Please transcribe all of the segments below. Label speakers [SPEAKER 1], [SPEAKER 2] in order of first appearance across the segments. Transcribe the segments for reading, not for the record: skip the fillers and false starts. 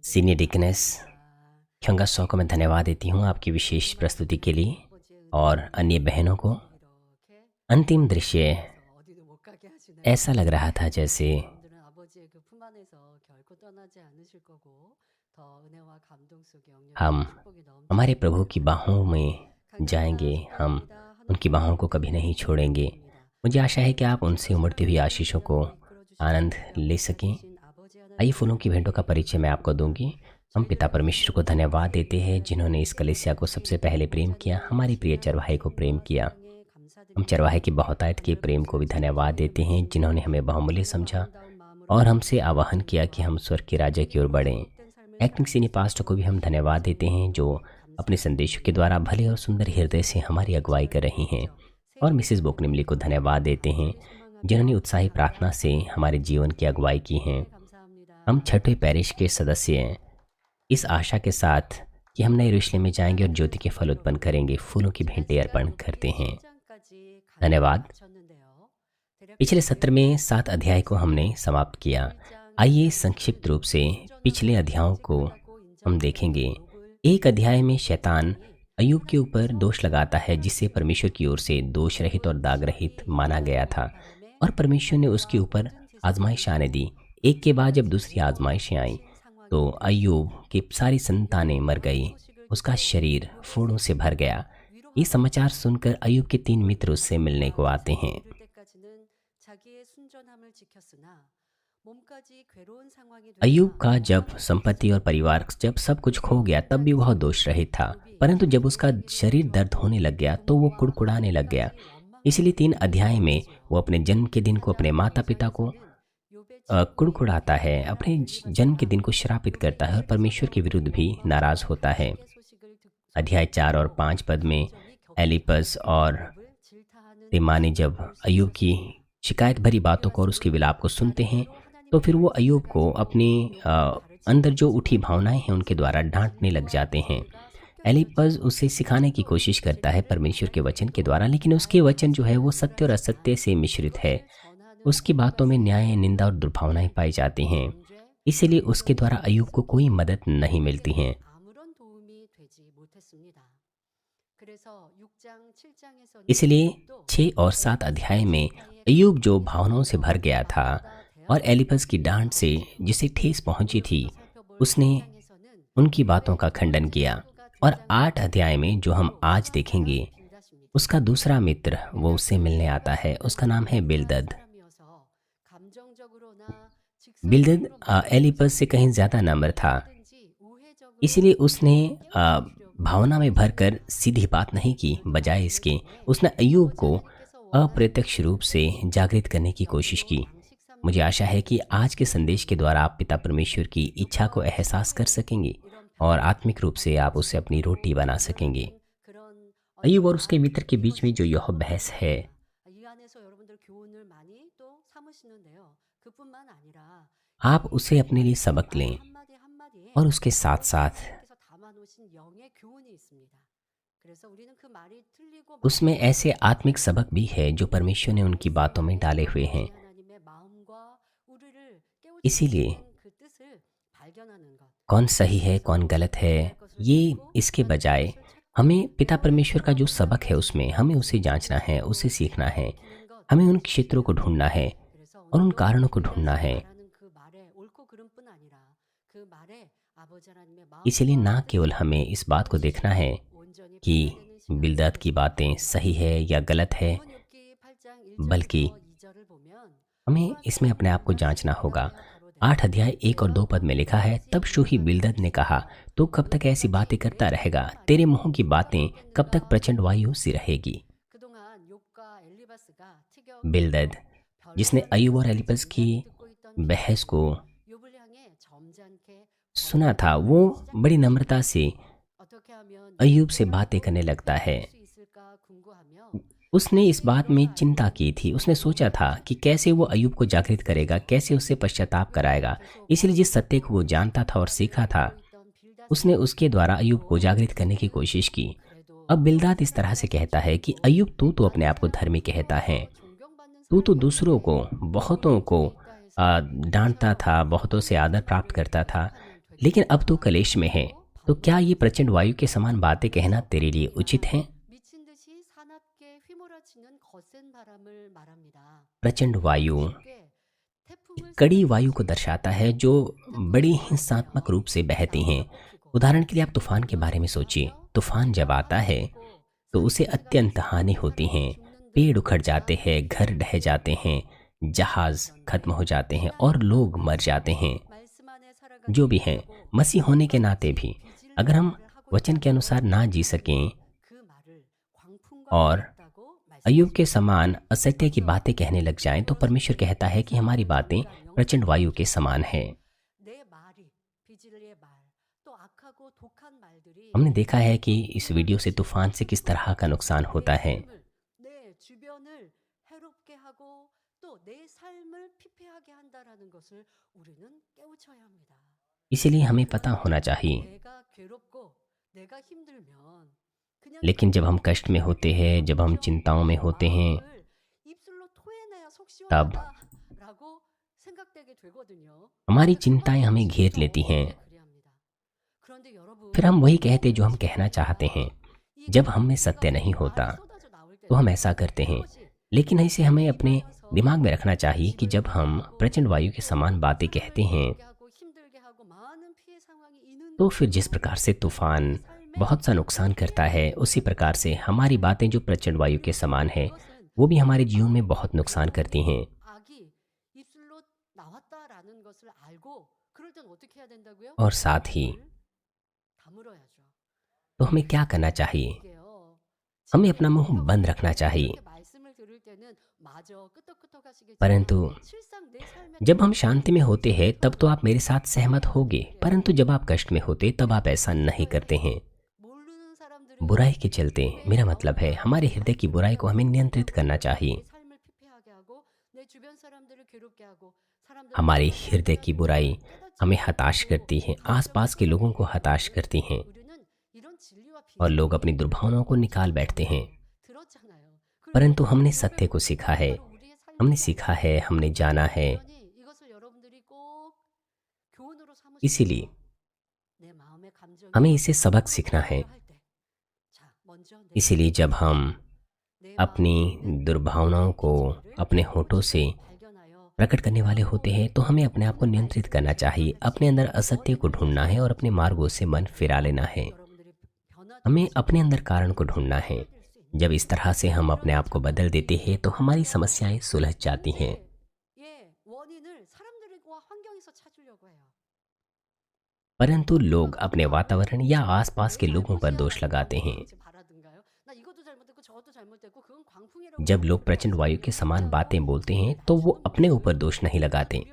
[SPEAKER 1] Senior डिकनेस ख्यंगा सौ को मैं धन्यवाद देती हूँ आपकी विशेष प्रस्तुति के लिए और अन्य बहनों को। अंतिम दृश्य ऐसा लग रहा था जैसे हम हमारे प्रभु की बाहों में जाएंगे, हम उनकी बाहों को कभी नहीं छोड़ेंगे। मुझे आशा है कि आप उनसे उमड़ती हुई आशीषों को आनंद ले सकें। आइए फूलों की भेंटों का परिचय मैं आपको दूंगी। हम पिता परमेश्वर को धन्यवाद देते हैं जिन्होंने इस कलीसिया को सबसे पहले प्रेम किया, हमारे प्रिय चरवाहे को प्रेम किया। हम चरवाहे की बहुतायत के प्रेम को भी धन्यवाद देते हैं जिन्होंने हमें बहुमूल्य समझा और हमसे आह्वान किया कि हम स्वर्ग के राज्य की ओर बढ़ें। एक्टिंग सीनियर पास्टर को भी हम धन्यवाद देते हैं जो अपने संदेशों के द्वारा भले और सुंदर हृदय से हमारी अगुवाई कर रही हैं। और मिसेस बोकनिमली को धन्यवाद देते हैं जिन्होंने उत्साही प्रार्थना से हमारे जीवन की अगुवाई की हैं। हम छठवें पैरिश के सदस्य हैं, इस आशा के साथ कि हम नए यरूशलेम में जाएंगे और ज्योति के फल उत्पन्न करेंगे, फूलों की भेंटें अर्पण करते हैं। धन्यवाद। पिछले सत्र में 7 अध्याय को हमने समाप्त किया। आइए संक्षिप्त रूप से पिछले अध्यायों को हम देखेंगे। एक अध्याय में शैतान अय्यूब के ऊपर दोष लगाता है जिसे परमेश्वर की ओर से दोष रहित और दाग रहित माना गया था, और परमेश्वर ने उसके ऊपर आजमाइश आने दी। एक के बाद जब दूसरी आजमाइशें आई तो अय्यूब की सारी संतानें मर गई, उसका शरीर फोड़ों से भर गया। ये समाचार सुनकर अय्यूब के 3 मित्र उससे मिलने को आते हैं। अय्यूब का जब संपत्ति और परिवार जब सब कुछ खो गया तब भी वह दोष रहित था, परंतु जब उसका शरीर दर्द होने लग गया तो वो कुड़कुड़ाने लग गया। इसलिए 3 अध्याय में वो अपने जन्म के दिन को, अपने माता पिता को कुड़कुड़ाता है, अपने जन्म के दिन को श्रापित करता है और परमेश्वर के विरुद्ध भी नाराज होता है। अध्याय 4 और 5 पद में एलिपस और तेमानी जब अय्यूब की शिकायत भरी बातों को और उसके विलाप को सुनते हैं तो फिर वो अय्यूब को अपने अंदर जो उठी भावनाएं हैं उनके द्वारा डांटने लग जाते हैं। एलिपस उसे सिखाने की कोशिश करता है परमेश्वर के वचन के द्वारा, लेकिन उसके वचन जो है वो सत्य और असत्य से मिश्रित है। उसकी बातों में न्याय, निंदा और दुर्भावनाएं पाई जाती हैं, इसलिए उसके द्वारा अय्यूब को कोई मदद नहीं मिलती है। इसलिए 6 और 7 अध्याय में अय्यूब जो भावनाओं से भर गया था और एलिपस की डांट से जिसे ठेस पहुंची थी, उसने उनकी बातों का खंडन किया। और 8 अध्याय में जो हम आज देखेंगे, उसका दूसरा मित्र वो उससे मिलने आता है, उसका नाम है बिल्दद। बिल्दद एलिपस से कहीं ज्यादा नम्र था, इसलिए उसने भावना में भरकर सीधी बात नहीं की, बजाय इसके उसने अय्यूब को अप्रत्यक्ष रूप से जागृत करने की कोशिश की। मुझे आशा है कि आज के संदेश के द्वारा आप पिता परमेश्वर की इच्छा को एहसास कर सकेंगे और आत्मिक रूप से आप उसे अपनी रोटी बना सकेंगे। अय्यूब और उसके मित्र के बीच में जो यह बहस है, आप उसे अपने लिए सबक लें और उसके साथ साथ उसमें ऐसे आत्मिक सबक भी है जो परमेश्वर ने उनकी बातों में डाले हुए हैं। इसीलिए कौन सही है कौन गलत है, ये इसके बजाय हमें पिता परमेश्वर का जो सबक है उसमें हमें उसे जांचना है, उसे सीखना है। हमें उन क्षेत्रों को ढूंढना है और उन कारणों को ढूंढना है। इसलिए ना केवल हमें इस बात को देखना है कि बिल्दद की बातें सही है या गलत है, बल्कि हमें इसमें अपने आप को जांचना होगा। 8 अध्याय 1 और 2 पद में लिखा है, तब शूही बिल्दद ने कहा, तू कब तक ऐसी बातें करता रहेगा? तेरे मुंह की बातें कब तक प्रचंड वायु सी रहेगी? बिल्दद जिसने अय्यूब और एलिपस की बहस को सुना था, वो बड़ी नम्रता से अय्यूब से बातें करने लगता है। उसने इस बात में चिंता की थी, उसने सोचा था कि कैसे वो अय्यूब को जागृत करेगा, कैसे उससे पश्चाताप कराएगा। इसलिए जिस सत्य को वो जानता था और सीखा था, उसने उसके द्वारा अय्यूब को जागृत करने की कोशिश की। अब बिल्दद इस तरह से कहता है कि अय्यूब, तू तो अपने आप को धर्मी कहता है, तू तो दूसरों को, बहुतों को डांटता था, बहुतों से आदर प्राप्त करता था, लेकिन अब तू कलेश में है। तो क्या ये प्रचंड वायु के समान बातें कहना तेरे लिए उचित है? प्रचंड वायु एक कड़ी वायु को दर्शाता है जो बड़ी हिंसात्मक रूप से बहती हैं। उदाहरण के लिए आप तूफान के बारे में सोचिए। तूफान जब आता है तो उसे अत्यंत हानि होती हैं। पेड़ उखड़ जाते हैं, घर ढह जाते हैं, जहाज खत्म हो जाते हैं और लोग मर जाते हैं। जो भी हैं, मसीह होने के नाते भी अगर हम वचन के अनुसार ना जी सकें और अय्यूब के समान असत्य की बातें कहने लग जाएं, तो परमेश्वर कहता है कि हमारी बातें प्रचंड वायु के समान हैं। हमने देखा है कि इस वीडियो से तूफान से किस तरह का नुकसान होता है। इसीलिए हमें पता होना चाहिए। लेकिन जब हम कष्ट में होते हैं, जब हम चिंताओं में होते हैं, तब हमारी चिंताएं हमें घेर लेती हैं। फिर हम वही कहते जो हम कहना चाहते हैं। जब हम में सत्य नहीं होता तो हम ऐसा करते हैं। लेकिन इसे हमें अपने दिमाग में रखना चाहिए कि जब हम प्रचंड वायु के समान बातें कहते हैं, तो फिर जिस प्रकार से तूफान बहुत सा नुकसान करता है, उसी प्रकार से हमारी बातें जो प्रचंड वायु के समान है, वो भी हमारे जीवन में बहुत नुकसान करती हैं। और साथ ही तो हमें क्या करना चाहिए? हमें अपना मुंह बंद रखना चाहिए। परंतु जब हम शांति में होते हैं तब तो आप मेरे साथ सहमत होगे, परंतु जब आप कष्ट में होते तब आप ऐसा नहीं करते हैं। बुराई के चलते, मेरा मतलब है हमारे हृदय की बुराई को हमें नियंत्रित करना चाहिए। हमारे हृदय की बुराई हमें हताश करती है, आसपास के लोगों को हताश करती हैं और लोग अपनी दुर्भावनाओं को निकाल बैठते हैं। परंतु हमने सत्य को सीखा है, हमने सीखा है, हमने जाना है। इसीलिए हमें इसे सबक सीखना है। इसीलिए जब हम अपनी दुर्भावनाओं को अपने होठों से प्रकट करने वाले होते हैं, तो हमें अपने आप को नियंत्रित करना चाहिए। अपने अंदर असत्य को ढूंढना है और अपने मार्गों से मन फिरा लेना है। हमें अपने अंदर कारण को ढूंढना है। जब इस तरह से हम अपने आप को बदल देते हैं तो हमारी समस्याएं सुलझ जाती हैं। परंतु लोग अपने वातावरण या आसपास के लोगों पर दोष लगाते हैं। जब लोग प्रचंड वायु के समान बातें बोलते हैं तो वो अपने ऊपर दोष नहीं लगाते।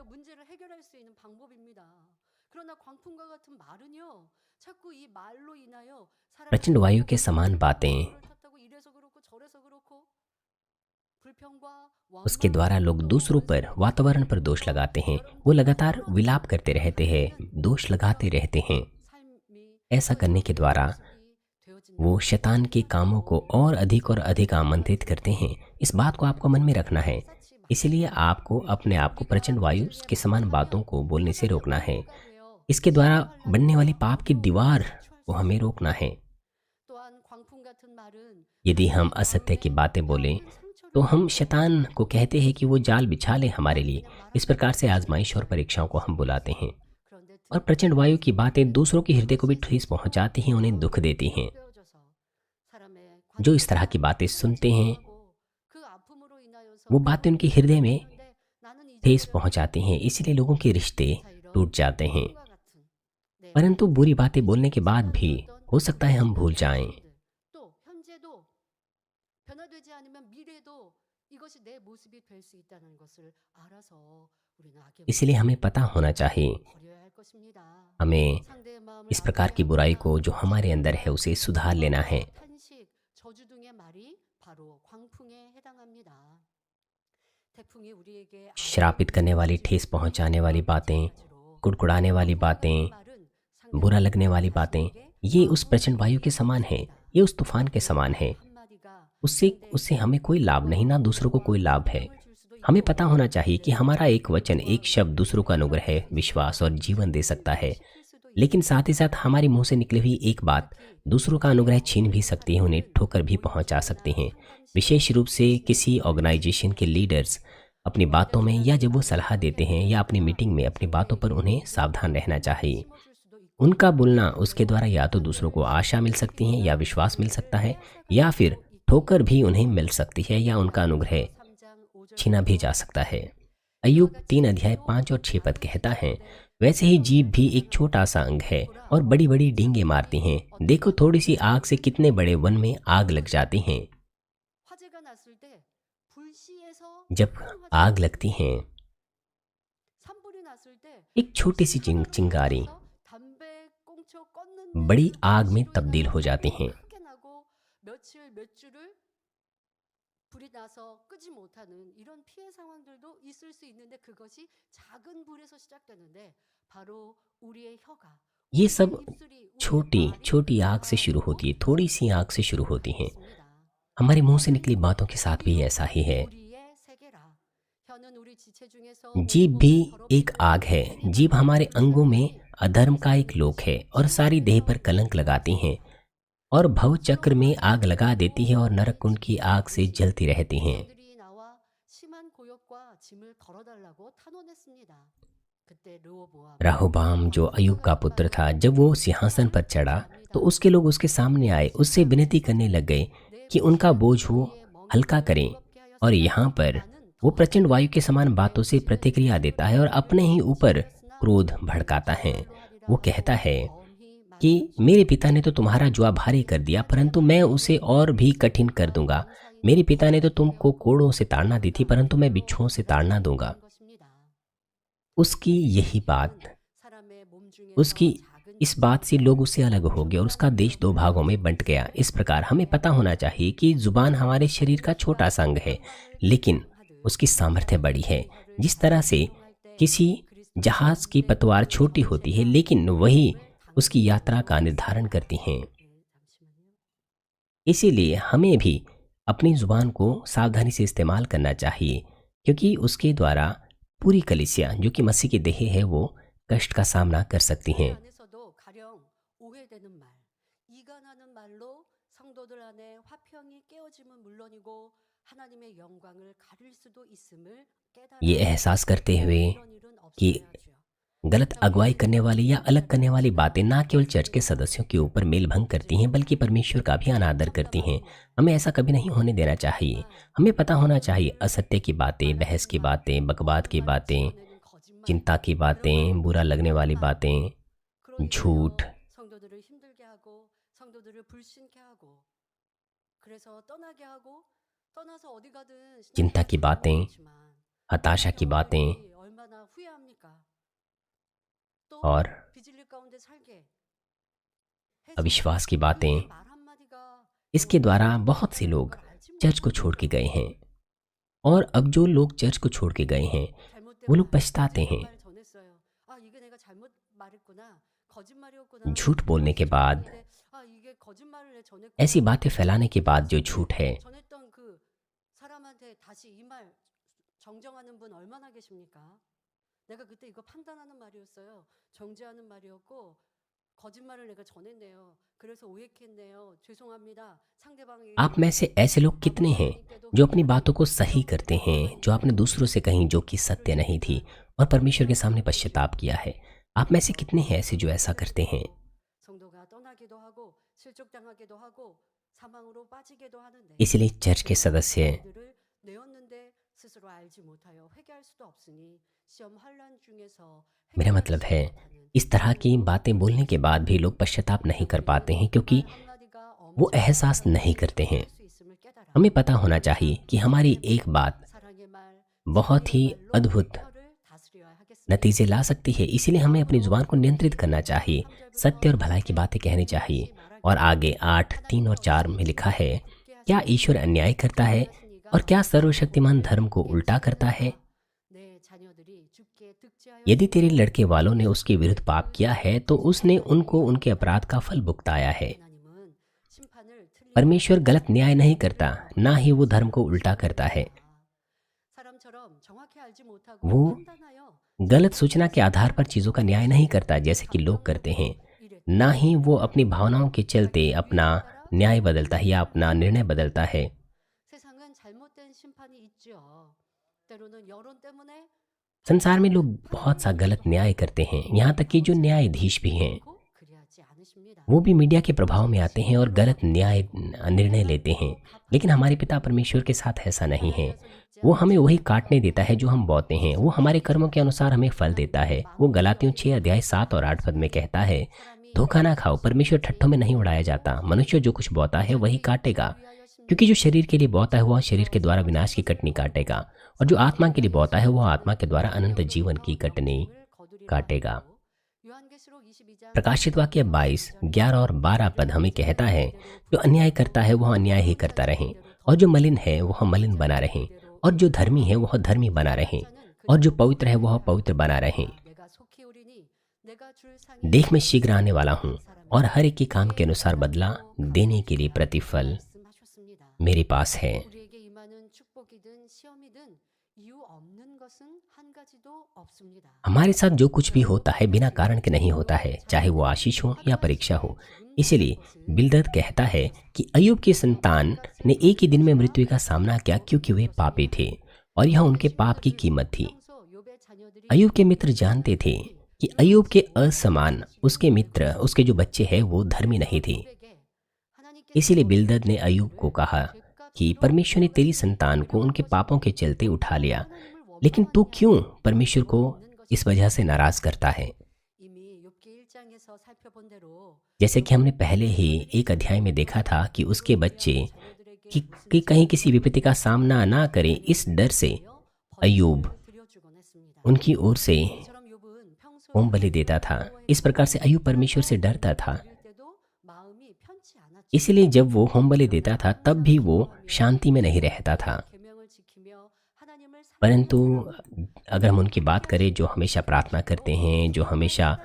[SPEAKER 1] प्रचंड वायु के समान बातें, उसके द्वारा लोग दूसरों पर, वातावरण पर दोष लगाते हैं। वो लगातार विलाप करते रहते हैं, दोष लगाते रहते हैं। ऐसा करने के द्वारा वो शैतान के कामों को और अधिक आमंत्रित करते हैं। इस बात को आपको मन में रखना है। इसलिए आपको अपने आप को प्रचंड वायु के समान बातों को बोलने से रोकना है। इसके द्वारा बनने वाली पाप की दीवार को हमें रोकना है। यदि हम असत्य की बातें बोलें तो हम शैतान को कहते हैं कि वो जाल बिछा ले हमारे लिए। इस प्रकार से आजमाइश और परीक्षाओं को हम बुलाते हैं। और प्रचंड वायु की बातें दूसरों के हृदय को भी ठेस पहुंचाती हैं, उन्हें दुख देती हैं। जो इस तरह की बातें सुनते हैं, वो बातें उनके हृदय में ठेस पहुंचाती हैं। इसलिए लोगों के रिश्ते टूट जाते हैं। परंतु बुरी बातें बोलने के बाद भी हो सकता है हम भूल जाएं। इसलिए हमें पता होना चाहिए, हमें इस प्रकार की बुराई को जो हमारे अंदर है उसे सुधार लेना है। श्रापित करने वाली, ठेस पहुंचाने वाली बातें, कुड़कुड़ाने वाली बातें, बुरा लगने वाली बातें, ये उस प्रचंड वायु के समान है। ये उस तूफान के समान है। उससे हमें कोई लाभ नहीं, ना दूसरों को कोई लाभ है। हमें पता होना चाहिए कि हमारा एक वचन, एक शब्द दूसरों का अनुग्रह, विश्वास और जीवन दे सकता है। लेकिन साथ ही साथ हमारे मुंह से निकली हुई एक बात दूसरों का अनुग्रह छीन भी सकती है, उन्हें ठोकर भी पहुंचा सकती हैं। विशेष रूप से किसी ऑर्गेनाइजेशन के लीडर्स अपनी बातों में, या जब वो सलाह देते हैं या अपनी मीटिंग में अपनी बातों पर, उन्हें सावधान रहना चाहिए। उनका बोलना, उसके द्वारा या तो दूसरों को आशा मिल सकती है या विश्वास मिल सकता है, या फिर ठोकर भी उन्हें मिल सकती है या उनका अनुग्रह छीना भी जा सकता है। अय्यूब 3 अध्याय 5 और 6 पद कहता है, वैसे ही जीभ भी एक छोटा सा अंग है और बड़ी बड़ी डींगे मारती हैं। देखो थोड़ी सी आग से कितने बड़े वन में आग लग जाती हैं। जब आग लगती है, एक छोटी सी चिंगारी बड़ी आग में तब्दील हो जाती हैं।
[SPEAKER 2] 불이 나서 끄지 못하는 이런 피해 상황들도 있을 수 있는데 그것이 작은 불에서 시작되는데 바로 우리의 혀가
[SPEAKER 1] ये
[SPEAKER 2] 우리의
[SPEAKER 1] सब
[SPEAKER 2] 입술이 우리의
[SPEAKER 1] छोटी
[SPEAKER 2] 말의
[SPEAKER 1] छोटी आग से शुरू होती है, थोड़ी सी आग से शुरू होती हैं। हमारे मुंह से निकली बातों के साथ भी ऐसा ही है।
[SPEAKER 2] 우리의 세계라. 혀는 우리 지체 중에서
[SPEAKER 1] जीभ भी एक आग है। जीभ हमारे अंगों में अधर्म का एक लोक है और सारी देह पर कलंक लगाती हैं और भव चक्र में आग लगा देती है और नरक कुंड की आग से जलती रहती हैं।
[SPEAKER 2] 들이 나와 심한 고역과 짐을 덜어달라고 탄원했습니다. 그때 르호보암
[SPEAKER 1] राहोबाम जो अय्यूब का पुत्र था, जब वो सिंहासन पर चढ़ा तो उसके लोग उसके सामने आए, उससे विनती करने लग गए कि उनका बोझ वो हल्का करें। और यहाँ पर वो प्रचंड वायु के समान बातों से प्रतिक्रिया देता है और अपने ही ऊपर क्रोध भड़काता है। वो कहता है कि मेरे पिता ने तो तुम्हारा जुआ भारी कर दिया, परंतु मैं उसे और भी कठिन कर दूंगा। मेरे पिता ने तो तुमको कोड़ों से ताड़ना दी थी, परंतु मैं बिच्छुओं से ताड़ना दूंगा। उसकी यही बात, उसकी इस बात से लोग उससे अलग हो गए और उसका देश दो भागों में बंट गया। इस प्रकार हमें पता होना चाहिए कि जुबान हमारे शरीर का छोटा सा अंग है, लेकिन उसकी सामर्थ्य बड़ी है। जिस तरह से किसी जहाज की पतवार छोटी होती है, लेकिन वही उसकी यात्रा का निर्धारण करती हैं। इसीलिए हमें भी अपनी जुबान को सावधानी से इस्तेमाल करना चाहिए, क्योंकि उसके द्वारा पूरी कलीसिया जो कि मसीह की देह है, वो कष्ट का सामना कर सकती हैं।
[SPEAKER 2] 안에서도 가령 오해되는 말, 이간하는 말로 성도들 안에 화평이 깨어짐은 물론이고 하나님의 영광을 가릴 수도 있음을
[SPEAKER 1] ये
[SPEAKER 2] 깨달아야
[SPEAKER 1] एहसास करते
[SPEAKER 2] 합니다.
[SPEAKER 1] हुए
[SPEAKER 2] 이런 일은
[SPEAKER 1] कि
[SPEAKER 2] 없어야죠.
[SPEAKER 1] गलत अगुवाई करने वाली या अलग करने वाली बातें ना केवल चर्च के सदस्यों के ऊपर मेल भंग करती हैं, बल्कि परमेश्वर का भी अनादर करती हैं। हमें ऐसा कभी नहीं होने देना चाहिए। हमें पता होना चाहिए असत्य की बातें, बहस की बातें, बकवाद की बातें, चिंता की बातें, बुरा लगने वाली बातें,
[SPEAKER 2] 그로
[SPEAKER 1] झूठ,
[SPEAKER 2] 인하여 성도들을 힘들게 하고 성도들을 불신케 하고 그래서 떠나게 하고 떠나서 어디 가든
[SPEAKER 1] चिंता की बातें,
[SPEAKER 2] 그렇지만
[SPEAKER 1] हताशा की बातें
[SPEAKER 2] 얼마나 후회합니까? 또
[SPEAKER 1] और
[SPEAKER 2] 비질릴 가운데 살게 해서
[SPEAKER 1] अविश्वास की बातें,
[SPEAKER 2] 그의 말 한마디가
[SPEAKER 1] इसके द्वारा बहुत से लोग चर्च को छोड़ के गए हैं। और अब जो लोग चर्च को छोड़ के गए हैं, वो लोग पछताते हैं। झूठ बोलने के बाद, ऐसी बातें फैलाने के बाद, जो झूठ है,
[SPEAKER 2] 전했던 그 사람한테 다시 이 말 정정하는 분 얼마나 계십니까? 내가 그때 이거 판단하는 말이었어요. 정죄하는 말이었고 거짓말을 내가 전했네요. 그래서 오해했네요. 죄송합니다. 상대방이
[SPEAKER 1] आप में से ऐसे लोग कितने हैं जो अपनी बातों को सही करते हैं, जो आपने दूसरों से कहीं जो कि सत्य नहीं थी, और परमेश्वर के सामने पश्चाताप किया है? आप में से कितने हैं ऐसे जो ऐसा करते हैं?
[SPEAKER 2] 성도가 떠나기도 하고 실족당하기도 하고 사망으로 빠지기도 하는데
[SPEAKER 1] इसलिए चर्च के सदस्य,
[SPEAKER 2] 들을 내었는데 스스로 알지 못하여 회개할 수도 없으니 시험 환란 중에서
[SPEAKER 1] मेरा मतलब है, इस तरह की बातें बोलने के बाद भी लोग पश्चाताप नहीं कर पाते हैं, क्योंकि वो एहसास नहीं करते हैं। हमें पता होना चाहिए कि हमारी एक बात बहुत ही अद्भुत नतीजे ला सकती है। इसीलिए हमें अपनी जुबान को नियंत्रित करना चाहिए, सत्य और भलाई की बातें कहनी चाहिए। और आगे 8:3 और 4 में लिखा है, क्या ईश्वर अन्याय करता है और क्या सर्वशक्तिमान धर्म को उल्टा करता है? यदि तेरे लड़के वालों ने उसके विरुद्ध पाप किया है, तो उसने उनको उनके अपराध का फल भुगताया है। परमेश्वर गलत न्याय नहीं करता, ना ही वो धर्म को उल्टा करता है। वो गलत सूचना के आधार पर चीज़ों का न्याय नहीं करता जैसे कि लोग करते हैं। ना ही वो अपनी भावनाओं के चलते अपना न्याय बदलता है या अपना निर्णय बदलता है।
[SPEAKER 2] 세상은 잘못된 심판이 있죠. 때로는 여론 때문에
[SPEAKER 1] संसार में लोग
[SPEAKER 2] 잘못된
[SPEAKER 1] बहुत सा
[SPEAKER 2] 판단을
[SPEAKER 1] गलत
[SPEAKER 2] 하시고
[SPEAKER 1] न्याय करते हैं, यहाँ तक कि जो न्यायाधीश भी हैं
[SPEAKER 2] 결코 그리하지 않으십니다.
[SPEAKER 1] वो भी मीडिया के प्रभाव में आते हैं और गलत न्याय निर्णय लेते हैं। लेकिन हमारे पिता परमेश्वर के साथ ऐसा नहीं है। वो हमें वही काटने देता है जो हम बोते हैं। वो हमारे कर्मों के अनुसार हमें फल देता है। वो गलातियों 6 अध्याय 7 और 8 पद में कहता है, धोखा ना खाओ, परमेश्वर ठट्ठों में नहीं उड़ाया जाता। मनुष्य जो कुछ बोता है वही काटेगा। क्योंकि जो शरीर के लिए बोता है वह शरीर के द्वारा विनाश की कटनी काटेगा, और जो आत्मा के लिए बोता है वह आत्मा के द्वारा अनंत जीवन की कटनी काटेगा। प्रकाशित वाक्य 22, 11 और 12 पद हमें कहता है, जो अन्याय करता है वह अन्याय ही करता रहे, और जो मलिन है वह मलिन बना रहे, और जो धर्मी है वह धर्मी बना रहे, और जो पवित्र है वह पवित्र बना रहे। देख मैं शीघ्र आने वाला हूँ, और हर एक के काम के अनुसार बदला देने के लिए प्रतिफल मेरे पास है।
[SPEAKER 2] 우리에게 임하는 축복이든 시험이든 이유 없는 것은 한 가지도 없습니다.
[SPEAKER 1] हमारे साथ जो कुछ भी होता है बिना कारण के नहीं होता है, चाहे वो आशीष हो या परीक्षा हो। इसलिए बिलदद कहता है कि अय्यूब की संतान ने एक ही दिन में मृत्यु का सामना किया क्योंकि वे पापी थे, और यह उनके पाप की कीमत थी। अय्यूब के मित्र जानते थे कि अय्यूब के असमान उसके मित्र, उसके जो बच्चे हैं वो धर्मी नहीं थे। इसीलिए बिलदद ने अय्यूब को कहा कि परमेश्वर ने तेरी संतान को उनके पापों के चलते उठा लिया, लेकिन तू क्यों परमेश्वर को इस वजह से नाराज करता है। जैसे कि हमने पहले ही एक अध्याय में देखा था कि उसके बच्चे कि कहीं किसी विपत्ति का सामना ना करें, इस डर से अय्यूब उनकी ओर से होम बलि देता था। इस प्रकार से अय्यूब परमेश्वर से डरता था। इसलिए जब वो होम बलि देता था तब भी वो शांति में नहीं रहता था। परंतु अगर हम उनकी बात करें जो हमेशा प्रार्थना करते हैं, जो हमेशा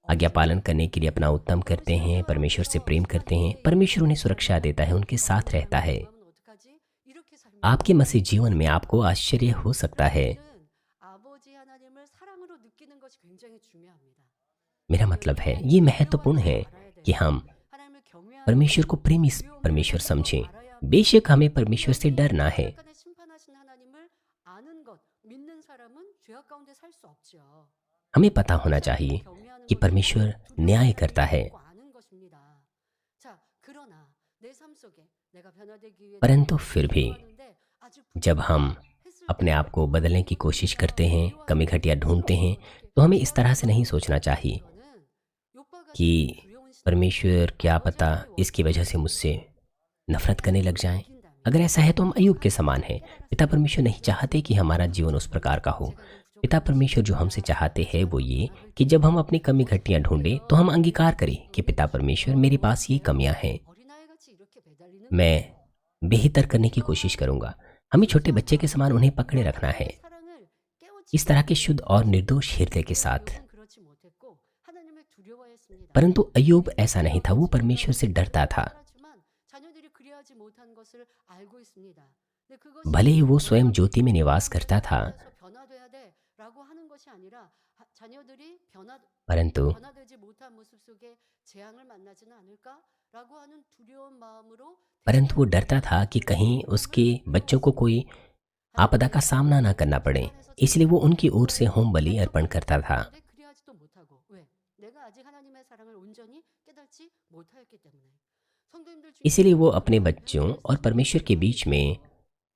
[SPEAKER 1] आज्ञा पालन करने के लिए अपना उत्तम करते हैं, परमेश्वर से प्रेम करते हैं, परमेश्वर उन्हें सुरक्षा देता है, उनके साथ रहता है। आपके मसीह जीवन में आपको आश्चर्य हो सकता है। मेरा मतलब है ये महत्वपूर्ण है कि हम परमेश्वर को प्रेमी परमेश्वर समझें। बेशक हमें परमेश्वर से डरना है। हमें पता होना चाहिए कि परमेश्वर न्याय करता है। परंतु फिर भी जब हम अपने आप को बदलने की कोशिश करते हैं, कमी घटिया ढूंढते हैं, तो हमें इस तरह से नहीं सोचना चाहिए कि परमेश्वर क्या पता इसकी वजह से मुझसे नफरत करने लग जाएं। अगर ऐसा है तो हम अय्यूब के समान हैं। पिता परमेश्वर नहीं चाहते कि हमारा जीवन उस प्रकार का हो। पिता परमेश्वर जो हमसे चाहते हैं वो ये कि जब हम अपनी कमी घटियां ढूंढें तो हम अंगीकार करें कि पिता परमेश्वर मेरे पास ये कमियां हैं, मैं बेहतर करने की कोशिश करूंगा। हमें छोटे बच्चे के समान उन्हें पकड़े रखना है, इस तरह के शुद्ध और निर्दोष हृदय के साथ। परंतु अय्यूब ऐसा नहीं था, वो परमेश्वर से डरता था। भले ही वो स्वयं ज्योति में निवास करता था, परंतु वो डरता था कि कहीं उसके बच्चों को कोई आपदा का सामना ना करना पड़े। इसलिए वो उनकी ओर से होम बलि अर्पण करता था। इसीलिए वो अपने बच्चों और परमेश्वर के बीच में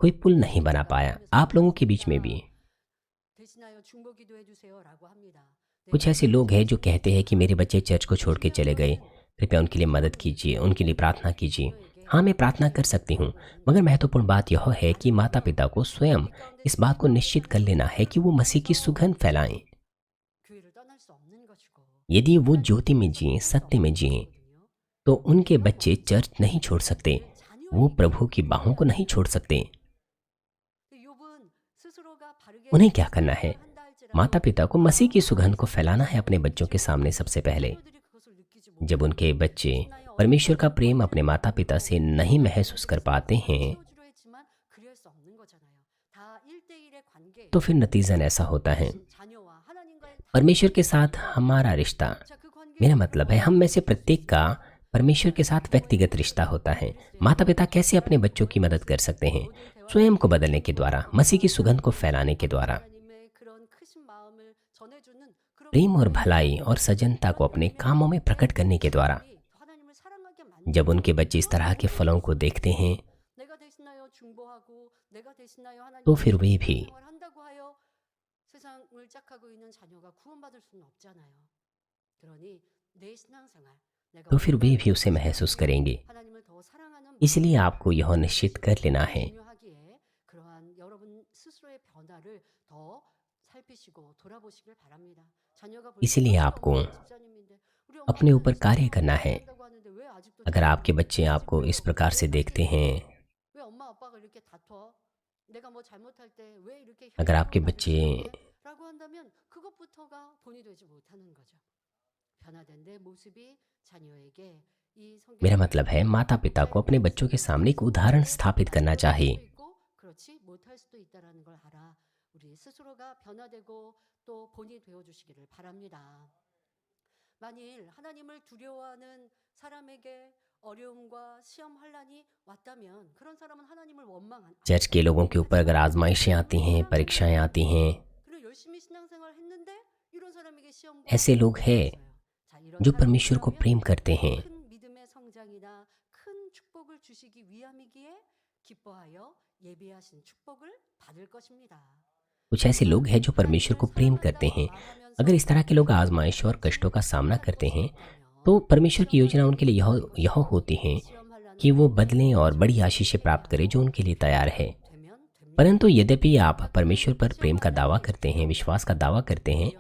[SPEAKER 1] कोई पुल नहीं बना पाया। आप लोगों के बीच में भी कुछ ऐसे लोग हैं जो कहते हैं कि मेरे बच्चे चर्च को छोड़ के चले गए, कृपया उनके लिए मदद कीजिए, उनके लिए प्रार्थना कीजिए। हाँ, मैं प्रार्थना कर सकती हूँ, मगर महत्वपूर्ण बात यह है कि माता पिता को स्वयं इस बात को निश्चित कर लेना है कि वो मसीह की सुगंध फैलाएं। यदि वो ज्योति में जिए, सत्य में जिए, तो उनके बच्चे चर्च नहीं छोड़ सकते, वो प्रभु की बाहों को नहीं छोड़ सकते। उन्हें क्या करना है? माता पिता को मसीह की सुगंध को फैलाना है अपने बच्चों के सामने सबसे पहले। जब उनके बच्चे परमेश्वर का प्रेम अपने माता पिता से नहीं महसूस कर पाते हैं, तो फिर नतीजन ऐसा होता है।
[SPEAKER 2] 하나님 자녀와 하나님과의
[SPEAKER 1] परमेश्वर के साथ हमारा रिश्ता,
[SPEAKER 2] 자, 그 관계
[SPEAKER 1] मेरा मतलब है हम में से प्रत्येक का परमेश्वर के साथ व्यक्तिगत रिश्ता होता है। माता पिता कैसे अपने बच्चों की मदद कर सकते हैं? स्वयं को बदलने के द्वारा, मसीह की सुगंध को फैलाने के द्वारा,
[SPEAKER 2] 하나님의 그런 크신 마음을 전해주는 그런
[SPEAKER 1] प्रेम और भलाई और सजनता को अपने कामों में प्रकट करने के द्वारा।
[SPEAKER 2] 하나님을 사랑하게 만드는
[SPEAKER 1] जब उनके बच्चे इस तरह के फलों को देखते हैं
[SPEAKER 2] 내가 대신하여 중보하고 내가 대신하여
[SPEAKER 1] तो
[SPEAKER 2] 하나님의
[SPEAKER 1] फिर वे भी
[SPEAKER 2] 생활을 한다고 하여 세상을 짝하고 있는 자녀가 구원받을 수는 없잖아요. 그러니 내 신앙생활 내가
[SPEAKER 1] तो फिर वे भी उसे महसूस करेंगे।
[SPEAKER 2] 하나님을 더 사랑하는
[SPEAKER 1] इसलिए आपको यह निश्चित कर लेना है,
[SPEAKER 2] 중요하기에 그러한 여러분 스스로의 변화를 더 살피시고 돌아보시길 바랍니다. 자녀가 볼 때
[SPEAKER 1] इसीलिए
[SPEAKER 2] "엄마,
[SPEAKER 1] आपको
[SPEAKER 2] 우리 집사님인데 우리 엄마는
[SPEAKER 1] अपने ऊपर कार्य
[SPEAKER 2] 진짜
[SPEAKER 1] करना है।
[SPEAKER 2] 한다고 하는데 왜 아직도
[SPEAKER 1] अगर
[SPEAKER 2] 저렇게
[SPEAKER 1] आपके बच्चे आपको इस प्रकार से देखते हैं,
[SPEAKER 2] 왜 엄마 아빠가 이렇게 다퉈? 내가 뭐 잘못할 때 왜 이렇게
[SPEAKER 1] अगर आपके
[SPEAKER 2] 혈압을
[SPEAKER 1] बच्चे
[SPEAKER 2] 받으시는데? 라고 한다면 그것부터가 본이 되지 못하는 거죠. 변화된 내 모습이 자녀에게 이
[SPEAKER 1] मेरा
[SPEAKER 2] 성경의
[SPEAKER 1] मतलब है माता पिता को अपने बच्चों के सामने एक उदाहरण स्थापित करना चाहिए।
[SPEAKER 2] 있고 그렇지 못할 수도 있다라는 걸 알아. 우리 스스로가 변화되고 또 본이 되어 주시기를 바랍니다. 만일 하나님을 두려워하는 사람에게 어려움과 시험 환란이 왔다면 그런 사람은 하나님을 원망한
[SPEAKER 1] चर्च के लोगों के ऊपर अगर आजमाइशें आती हैं, परीक्षाएं आती हैं,
[SPEAKER 2] 그리고 열심히 신앙생활 했는데 이런 사람에게 시험과
[SPEAKER 1] ऐसे लोग हैं
[SPEAKER 2] 자, 이런
[SPEAKER 1] जो परमेश्वर को
[SPEAKER 2] 사람이라면
[SPEAKER 1] प्रेम करते हैं।
[SPEAKER 2] 큰 믿음의 성장이나 큰 축복을 주시기 위함이기에 기뻐하여 예비하신 축복을 받을 것입니다.
[SPEAKER 1] कुछ ऐसे लोग हैं जो परमेश्वर को प्रेम करते हैं। अगर इस तरह के लोग आजमाइश और कष्टों का सामना करते हैं तो परमेश्वर की योजना उनके लिए यह होती है कि वो बदलें और बड़ी आशीषें प्राप्त करें जो उनके लिए तैयार है। परंतु यद्यपि आप परमेश्वर पर प्रेम का दावा करते हैं, विश्वास का दावा करते हैं,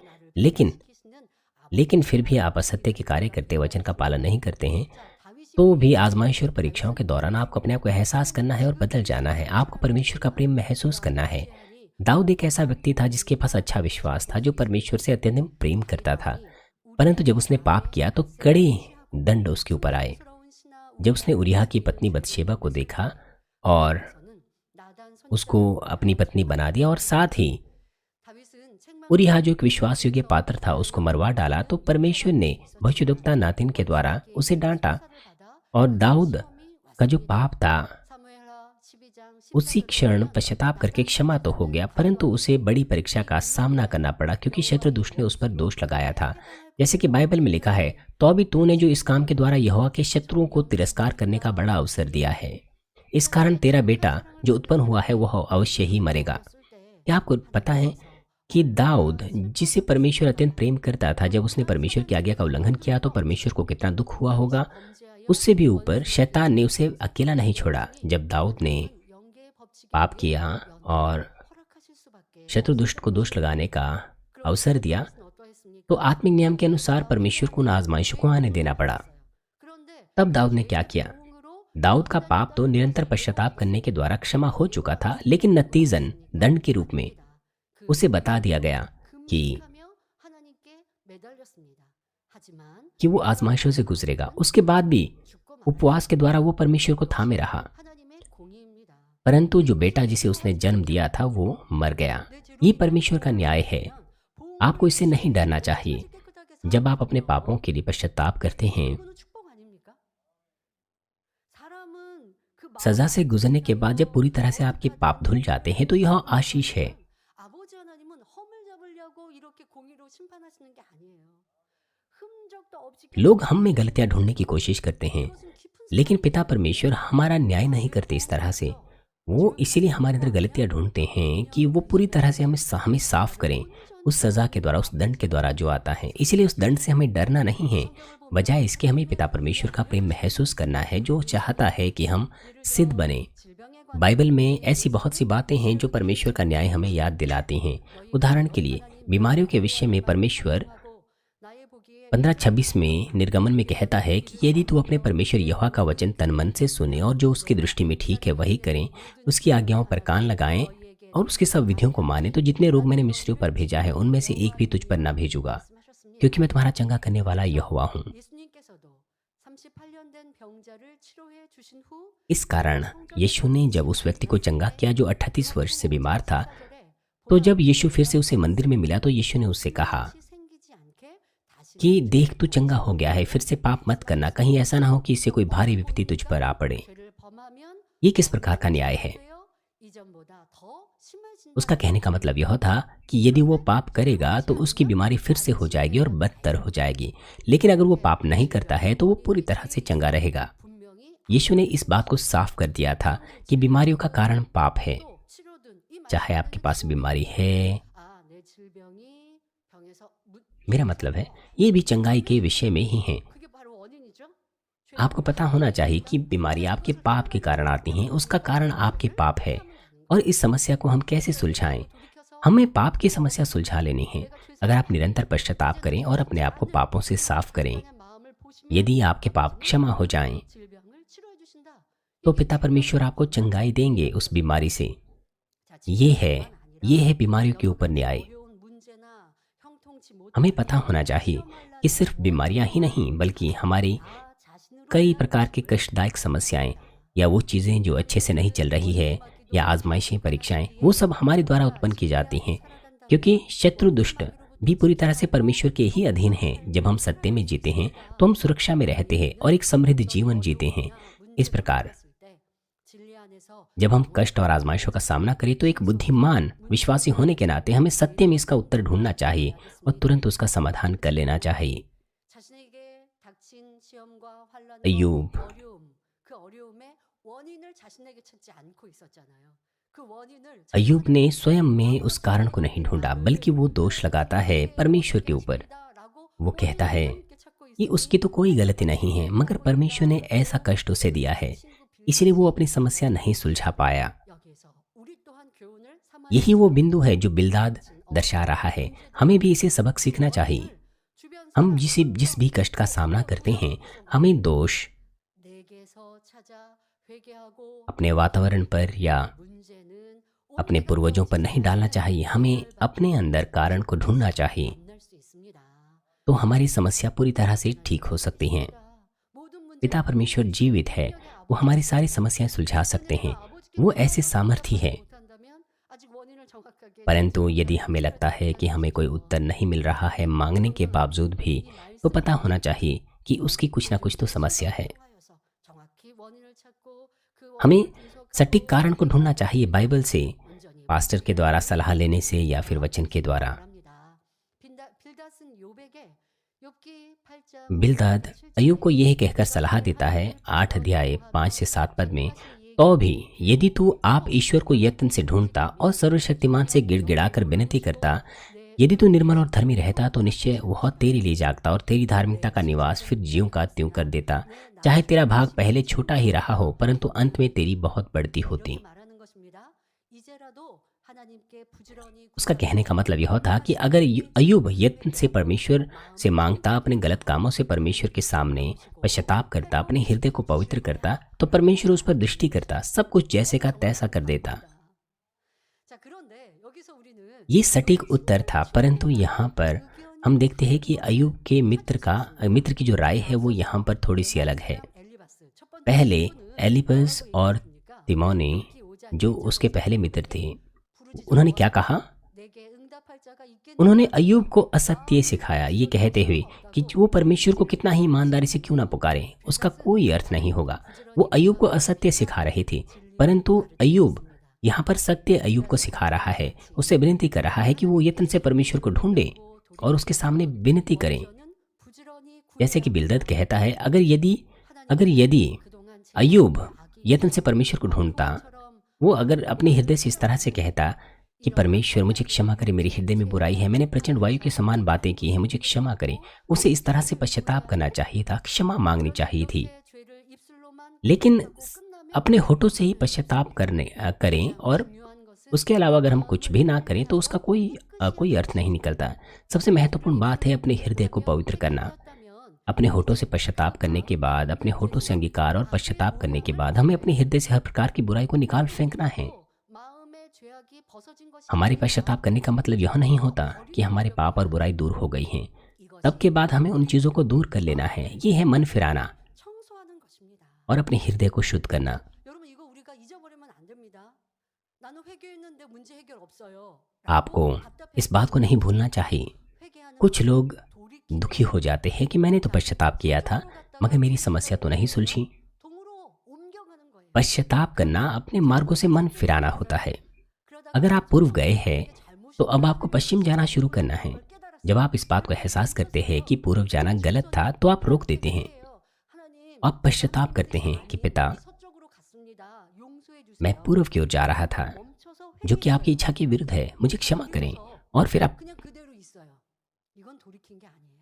[SPEAKER 1] लेकिन फिर भी आप असत्य के कार्य करते, वचन का पालन नहीं करते हैं, तो भी आजमाइश और परीक्षाओं के दौरान आपको अपने आप को एहसास करना है और बदल जाना है। आपको परमेश्वर का प्रेम महसूस करना है। दाऊद एक ऐसा व्यक्ति था जिसके पास अच्छा विश्वास था, जो परमेश्वर से अत्यंत प्रेम करता था। परंतु जब उसने पाप किया तो कड़े दंड उसके ऊपर आए। जब उसने उरिय्याह की पत्नी बतशेबा को देखा और उसको अपनी पत्नी बना दिया और साथ ही उरिय्याह जो एक विश्वास योग्य पात्र था उसको मरवा डाला, तो परमेश्वर ने भविष्यद्वक्ता नातिन के द्वारा उसे डांटा और दाऊद का जो पाप था उसी क्षण पश्चाताप करके क्षमा तो हो गया, परंतु उसे बड़ी परीक्षा का सामना करना पड़ा क्योंकि शत्रु दुष्ट ने उस पर दोष लगाया था। जैसे कि बाइबल में लिखा है, तो अभी तूने जो इस काम के द्वारा यहोवा के शत्रुओं को तिरस्कार करने का बड़ा अवसर दिया है, इस कारण तेरा बेटा जो उत्पन्न हुआ है वह अवश्य ही मरेगा। क्या आपको पता है कि दाऊद जिसे परमेश्वर अत्यंत प्रेम करता था, जब उसने परमेश्वर की आज्ञा का उल्लंघन किया तो परमेश्वर को कितना दुख हुआ होगा। उससे भी ऊपर शैतान ने उसे अकेला नहीं छोड़ा। जब दाऊद ने पाप किया और शत्रु दुष्ट को दोष लगाने का अवसर दिया, तो आत्मिक नियम के अनुसार परमेश्वर को उन आजमाइशों को आने देना पड़ा। तब दाऊद ने क्या किया? दाऊद का पाप तो निरंतर पश्चाताप करने के द्वारा क्षमा हो चुका था, लेकिन नतीजन दंड के रूप में उसे बता दिया गया कि वो आजमाइशों से गुजरेगा। उसके बाद भी उपवास के द्वारा वो परमेश्वर को थामे रहा, परंतु जो बेटा जिसे उसने जन्म दिया था वो मर गया। ये परमेश्वर का न्याय है। आपको इससे नहीं डरना चाहिए। जब आप अपने पापों के लिए पश्चाताप करते हैं, सजा से गुजरने के बाद जब पूरी तरह से आपके पाप धुल जाते हैं, तो यह आशीष है। लोग हम में गलतियां ढूंढने की कोशिश करते हैं, लेकिन पिता परमेश्वर हमारा न्याय नहीं करते इस तरह से। वो इसीलिए हमारे अंदर गलतियां ढूंढते हैं कि वो पूरी तरह से हमें साफ करें उस सजा के द्वारा, उस दंड के द्वारा जो आता है। इसीलिए उस दंड से हमें डरना नहीं है, बजाय इसके हमें पिता परमेश्वर का प्रेम महसूस करना है, जो चाहता है कि हम सिद्ध बने। बाइबल में ऐसी बहुत सी बातें हैं जो परमेश्वर का न्याय हमें याद दिलाती हैं। उदाहरण के लिए बीमारियों के विषय में परमेश्वर 15:26 में निर्गमन में कहता है कि यदि तू अपने परमेश्वर यहोवा का वचन तन मन से सुने और जो उसकी दृष्टि में ठीक है वही करें, उसकी आज्ञाओं पर कान लगाएं और उसके सब विधियों को माने, तो जितने रोग मैंने मिस्रियों पर भेजा है उनमें से एक भी तुझ पर ना भेजूंगा, क्योंकि मैं तुम्हारा चंगा करने वाला यहोवा हूँ। इस कारण यीशु ने जब उस व्यक्ति को चंगा किया जो 38 वर्ष से बीमार था, तो जब यीशु फिर से उसे मंदिर में मिला तो यीशु ने उससे कहा कि देख, तू चंगा हो गया है, फिर से पाप मत करना, कहीं ऐसा ना हो कि इससे कोई भारी विपत्ति तुझ पर आ पड़े। ये किस प्रकार का न्याय है? उसका कहने का मतलब यह था कि यदि वो पाप करेगा तो उसकी बीमारी फिर से हो जाएगी और बदतर हो जाएगी, लेकिन अगर वो पाप नहीं करता है तो वो पूरी तरह से चंगा रहेगा। यीशु ने इस बात को साफ कर दिया था कि बीमारियों का कारण पाप है। चाहे आपके पास बीमारी है, मेरा मतलब है ये भी चंगाई के विषय में ही है। आपको पता होना चाहिए कि बीमारी आपके पाप के कारण आती हैं, उसका कारण आपके पाप है। और इस समस्या को हम कैसे सुलझाएं? हमें पाप की समस्या सुलझा लेनी है। अगर आप निरंतर पश्चाताप करें और अपने आप को पापों से साफ करें, यदि आपके पाप क्षमा हो जाएं, तो पिता परमेश्वर आपको चंगाई देंगे उस बीमारी से। ये है बीमारियों के ऊपर न्याय। हमें पता होना चाहिए कि सिर्फ बीमारियां ही नहीं, बल्कि हमारी कई प्रकार की कष्टदायक समस्याएं या वो चीज़ें जो अच्छे से नहीं चल रही है या आजमाइशें, परीक्षाएं, वो सब हमारे द्वारा उत्पन्न की जाती हैं, क्योंकि शत्रु दुष्ट भी पूरी तरह से परमेश्वर के ही अधीन हैं। जब हम सत्य में जीते हैं तो हम सुरक्षा में रहते हैं और एक समृद्ध जीवन जीते हैं। इस प्रकार जब हम कष्ट और आजमाइशों का सामना करें तो एक बुद्धिमान विश्वासी होने के नाते हमें सत्य में इसका उत्तर ढूंढना चाहिए और तुरंत उसका समाधान कर लेना चाहिए। अय्यूब अय्यूब ने स्वयं में उस कारण को नहीं ढूंढा, बल्कि वो दोष लगाता है परमेश्वर के ऊपर। वो कहता है कि उसकी तो कोई गलती नहीं है, मगर परमेश्वर ने ऐसा कष्ट उसे दिया है, इसलिए वो अपनी समस्या नहीं सुलझा पाया। यही वो बिंदु है जो बिल्दाद दर्शा रहा है। हमें भी इसे सबक सीखना चाहिए। हम जिस भी कष्ट का सामना करते हैं, हमें दोष अपने वातावरण पर या अपने पूर्वजों पर नहीं डालना चाहिए। हमें अपने अंदर कारण को ढूंढना चाहिए, तो हमारी समस्या पूरी तरह से ठीक हो सकती है। पिता परमेश्वर जीवित है, वो हमारी सारी समस्याएं सुलझा सकते हैं। वो ऐसे सामर्थी है। परंतु यदि हमें लगता है कि हमें कोई उत्तर नहीं मिल रहा है मांगने के बावजूद भी, तो पता होना चाहिए कि उसकी कुछ ना कुछ तो समस्या है। हमें सटीक कारण को ढूंढना चाहिए, बाइबल से, पास्टर के द्वारा सलाह लेने से या फिर वचन के द्वारा। बिल्दाद अय्यूब को यह कहकर सलाह देता है 8 अध्याय 5 से 7 पद में, तो भी यदि तू आप ईश्वर को यत्न से ढूंढता और सर्वशक्तिमान से गिड़गिड़ाकर विनती करता, यदि तू निर्मल और धर्मी रहता, तो निश्चय वह तेरे लिए जागता और तेरी धार्मिकता का निवास फिर ज्यों का त्यों कर देता। चाहे तेरा भाग पहले छोटा ही रहा हो, परंतु अंत में तेरी बहुत बढ़ती होती। उसका कहने का मतलब यह था कि अगर अय्यूब यत्न से परमेश्वर से मांगता, अपने गलत कामों से परमेश्वर के सामने पश्चाताप करता, अपने हृदय को पवित्र करता, तो परमेश्वर उस पर दृष्टि करता, सब कुछ जैसे का तैसा कर देता। ये सटीक उत्तर था। परंतु यहाँ पर हम देखते हैं कि अय्यूब के मित्र की जो राय है वो यहाँ पर थोड़ी सी अलग है। पहले एलिपस और तिमोनी, जो उसके पहले मित्र थे, उन्होंने क्या कहा? उन्होंने अय्यूब को असत्य सिखाया, ये कहते हुए कि वो परमेश्वर को कितना ही ईमानदारी से क्यों ना पुकारे, उसका कोई अर्थ नहीं होगा। वो अय्यूब को असत्य सिखा रहे थे, परंतु अय्यूब यहाँ पर सत्य अय्यूब को सिखा रहा है। उससे विनती कर रहा है कि वो यत्न से परमेश्वर को ढूंढे और उसके सामने विनती करें। जैसे कि बिल्दद कहता है, अगर यदि अय्यूब यत्न से परमेश्वर को ढूंढता, वो अगर अपने हृदय से इस तरह से कहता कि परमेश्वर मुझे क्षमा करे, मेरे हृदय में बुराई है, मैंने प्रचंड वायु के समान बातें की हैं, मुझे क्षमा करें, उसे इस तरह से पश्चाताप करना चाहिए था, क्षमा मांगनी चाहिए थी। लेकिन अपने होठों से ही पश्चाताप करें और उसके अलावा अगर हम कुछ भी ना करें तो उसका कोई अर्थ नहीं निकलता। सबसे महत्वपूर्ण बात है अपने हृदय को पवित्र करना। अपने होठों से पश्चाताप करने के बाद, अपने होठों से अंगीकार और पश्चाताप करने के बाद, हमें अपने हृदय से हर प्रकार की बुराई को निकाल फेंकना है। हमारे पश्चाताप करने का मतलब यह नहीं होता कि हमारे पाप और बुराई दूर हो गई हैं। तब के बाद हमें उन चीज़ों को दूर कर लेना है। ये है मन फिराना और अपने हृदय को शुद्ध करना।
[SPEAKER 2] 나는 회개했는데 문제 해결 없어요.
[SPEAKER 1] आपको
[SPEAKER 2] 라고
[SPEAKER 1] इस बात को नहीं भूलना चाहिए।
[SPEAKER 2] 회개하는
[SPEAKER 1] कुछ लोग
[SPEAKER 2] 돌이키는
[SPEAKER 1] दुखी हो जाते हैं कि मैंने तो पश्चाताप किया था, मगर मेरी समस्या तो नहीं सुलझी।
[SPEAKER 2] 동으로 옮겨가는 거예요.
[SPEAKER 1] पश्चाताप करना अपने मार्गों से मन फिराना होता है।
[SPEAKER 2] 그러다가
[SPEAKER 1] अगर आप पूर्व गए हैं
[SPEAKER 2] 이게 잘못이
[SPEAKER 1] तो अब आपको पश्चिम जाना शुरू करना है।
[SPEAKER 2] 걸 깨달았어요.
[SPEAKER 1] जब आप इस बात को एहसास करते हैं कि पूर्व जाना गलत था तो आप रोक देते हैं।
[SPEAKER 2] 하나님,
[SPEAKER 1] आप पश्चाताप करते हैं कि पिता,
[SPEAKER 2] 서쪽으로 갔습니다. 용서해 주세요.
[SPEAKER 1] मैं पूर्व की ओर जा रहा था,
[SPEAKER 2] 멈춰서
[SPEAKER 1] जो कि आपकी इच्छा के विरुद्ध है, मुझे क्षमा करें। और फिर आप
[SPEAKER 2] 그냥 그대로 있어요. 이건 돌이킨 게 아니에요.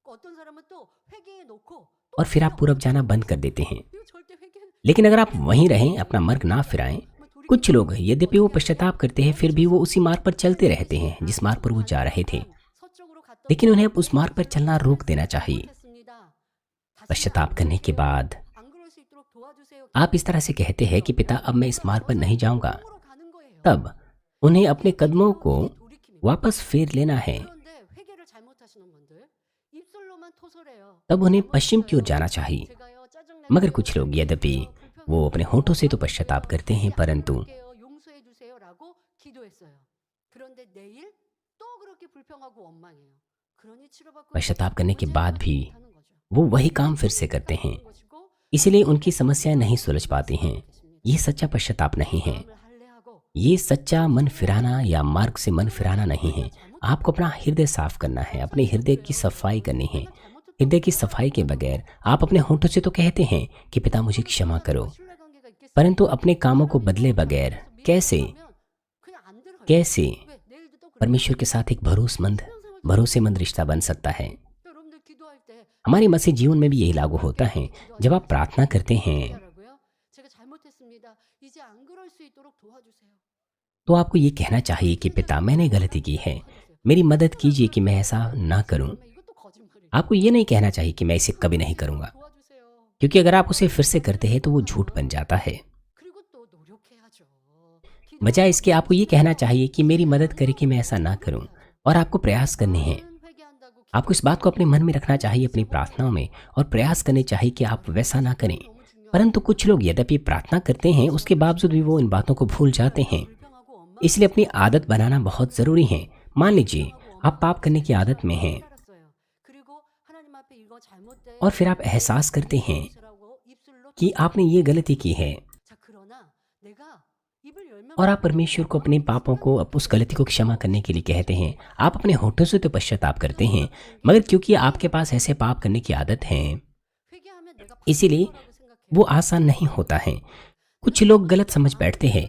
[SPEAKER 2] 어떤 사람은 또 회개해 놓고 또
[SPEAKER 1] और फिर आप पूर्व जाना बंद कर देते हैं।
[SPEAKER 2] 이거 절대 회개
[SPEAKER 1] लेकिन अगर आप वहीं रहें, अपना मार्ग ना फिराएं, कुछ लोग यद्यपि वो पश्चाताप करते हैं फिर भी वो उसी मार्ग पर चलते रहते हैं जिस मार्ग पर वो जा रहे थे।
[SPEAKER 2] 서쪽으로 갔던
[SPEAKER 1] लेकिन उन्हें उस मार्ग पर चलना रोक देना चाहिए।
[SPEAKER 2] 못했습니다.
[SPEAKER 1] पश्चाताप करने के बाद
[SPEAKER 2] 안 그럴 수 있도록 도와주세요.
[SPEAKER 1] आप इस तरह से कहते हैं कि पिता अब मैं इस मार्ग पर नहीं जाऊंगा,
[SPEAKER 2] 동으로 가는 거예요.
[SPEAKER 1] तब उन्हें अपने कदमों को
[SPEAKER 2] 돌이킵니다.
[SPEAKER 1] वापस फेर लेना है।
[SPEAKER 2] 그런데 회개를 잘못하시는 분들 입술로만 토설해요.
[SPEAKER 1] तब उन्हें पश्चिम की ओर जाना चाहिए।
[SPEAKER 2] 제가요 짜증
[SPEAKER 1] मगर कुछ लोग यद्यपि वो अपने होठों से तो पश्चाताप करते हैं परंतु
[SPEAKER 2] 용서해 주세요라고 기도했어요. 그런데 내일 또 그렇게 불평하고 원망해요. 그러니 치료받고
[SPEAKER 1] पश्चाताप करने के बाद भी
[SPEAKER 2] 하는 거죠.
[SPEAKER 1] वो वही काम फिर से करते हैं, इसलिए उनकी समस्याएं नहीं सुलझ पाती हैं। ये सच्चा पश्चाताप नहीं है।
[SPEAKER 2] 마음을 할례하고
[SPEAKER 1] ये सच्चा मन फिराना या मार्ग से मन फिराना नहीं है। आपको अपना हृदय साफ करना है, अपने हृदय की सफाई करनी है। हृदय की सफाई के बगैर आप अपने होठों से तो कहते हैं कि पिता मुझे क्षमा करो,
[SPEAKER 2] 신뢰관계가 있겠어요.
[SPEAKER 1] परंतु अपने कामों को बदले बगैर कैसे
[SPEAKER 2] 그냥 안 들어요.
[SPEAKER 1] कैसे
[SPEAKER 2] 왜? 내일도 또 그래.
[SPEAKER 1] परमेश्वर के साथ एक भरोसेमंद रिश्ता बन सकता है।
[SPEAKER 2] 여러분들 기도할 때
[SPEAKER 1] हमारे मसीह जीवन में भी यही लागू होता है। जब आप प्रार्थना करते हैं
[SPEAKER 2] 하라고요? 제가 잘못했습니다. 이제 안 그럴 수 있도록 도와주세요.
[SPEAKER 1] तो आपको ये कहना चाहिए कि पिता मैंने गलती की है, मेरी मदद कीजिए कि मैं ऐसा ना करूं।
[SPEAKER 2] 그러면 이것도 거짓말이에요.
[SPEAKER 1] आपको ये नहीं कहना चाहिए कि मैं इसे कभी नहीं करूंगा,
[SPEAKER 2] 도와주세요.
[SPEAKER 1] क्योंकि अगर आप उसे फिर से करते हैं तो वो झूठ बन जाता है।
[SPEAKER 2] 그리고 또 노력해야죠.
[SPEAKER 1] बजाय इसके आपको ये कहना चाहिए कि मेरी मदद करे कि मैं ऐसा ना करूं, और आपको प्रयास करने हैं।
[SPEAKER 2] 회개한다고
[SPEAKER 1] आपको इस बात को अपने मन में रखना चाहिए, अपनी प्रार्थनाओं में, और प्रयास करने चाहिए कि आप वैसा ना करें।
[SPEAKER 2] 너무 중요해요.
[SPEAKER 1] परंतु कुछ लोग यद्यपि प्रार्थना करते हैं उसके बावजूद भी वो इन बातों को भूल जाते हैं।
[SPEAKER 2] 불평하고 원망
[SPEAKER 1] इसलिए अपनी आदत बनाना बहुत ज़रूरी है। मान लीजिए आप पाप करने की आदत में हैं
[SPEAKER 2] 알았어요. 그리고 하나님 앞에 이거 잘못된
[SPEAKER 1] और फिर आप एहसास करते हैं
[SPEAKER 2] 것이라고 입술로
[SPEAKER 1] कि आपने ये गलती की है,
[SPEAKER 2] 자 그러나 내가 입을 열면
[SPEAKER 1] और आप परमेश्वर को अपने पापों को उस गलती को क्षमा करने के लिए कहते हैं। आप अपने होठों से तो पश्चाताप करते हैं, मगर क्योंकि आपके पास ऐसे पाप करने की आदत है
[SPEAKER 2] 회개하면 내가
[SPEAKER 1] इसीलिए
[SPEAKER 2] 바꾸라고 생각해요.
[SPEAKER 1] वो आसान नहीं होता है। कुछ लोग गलत समझ बैठते हैं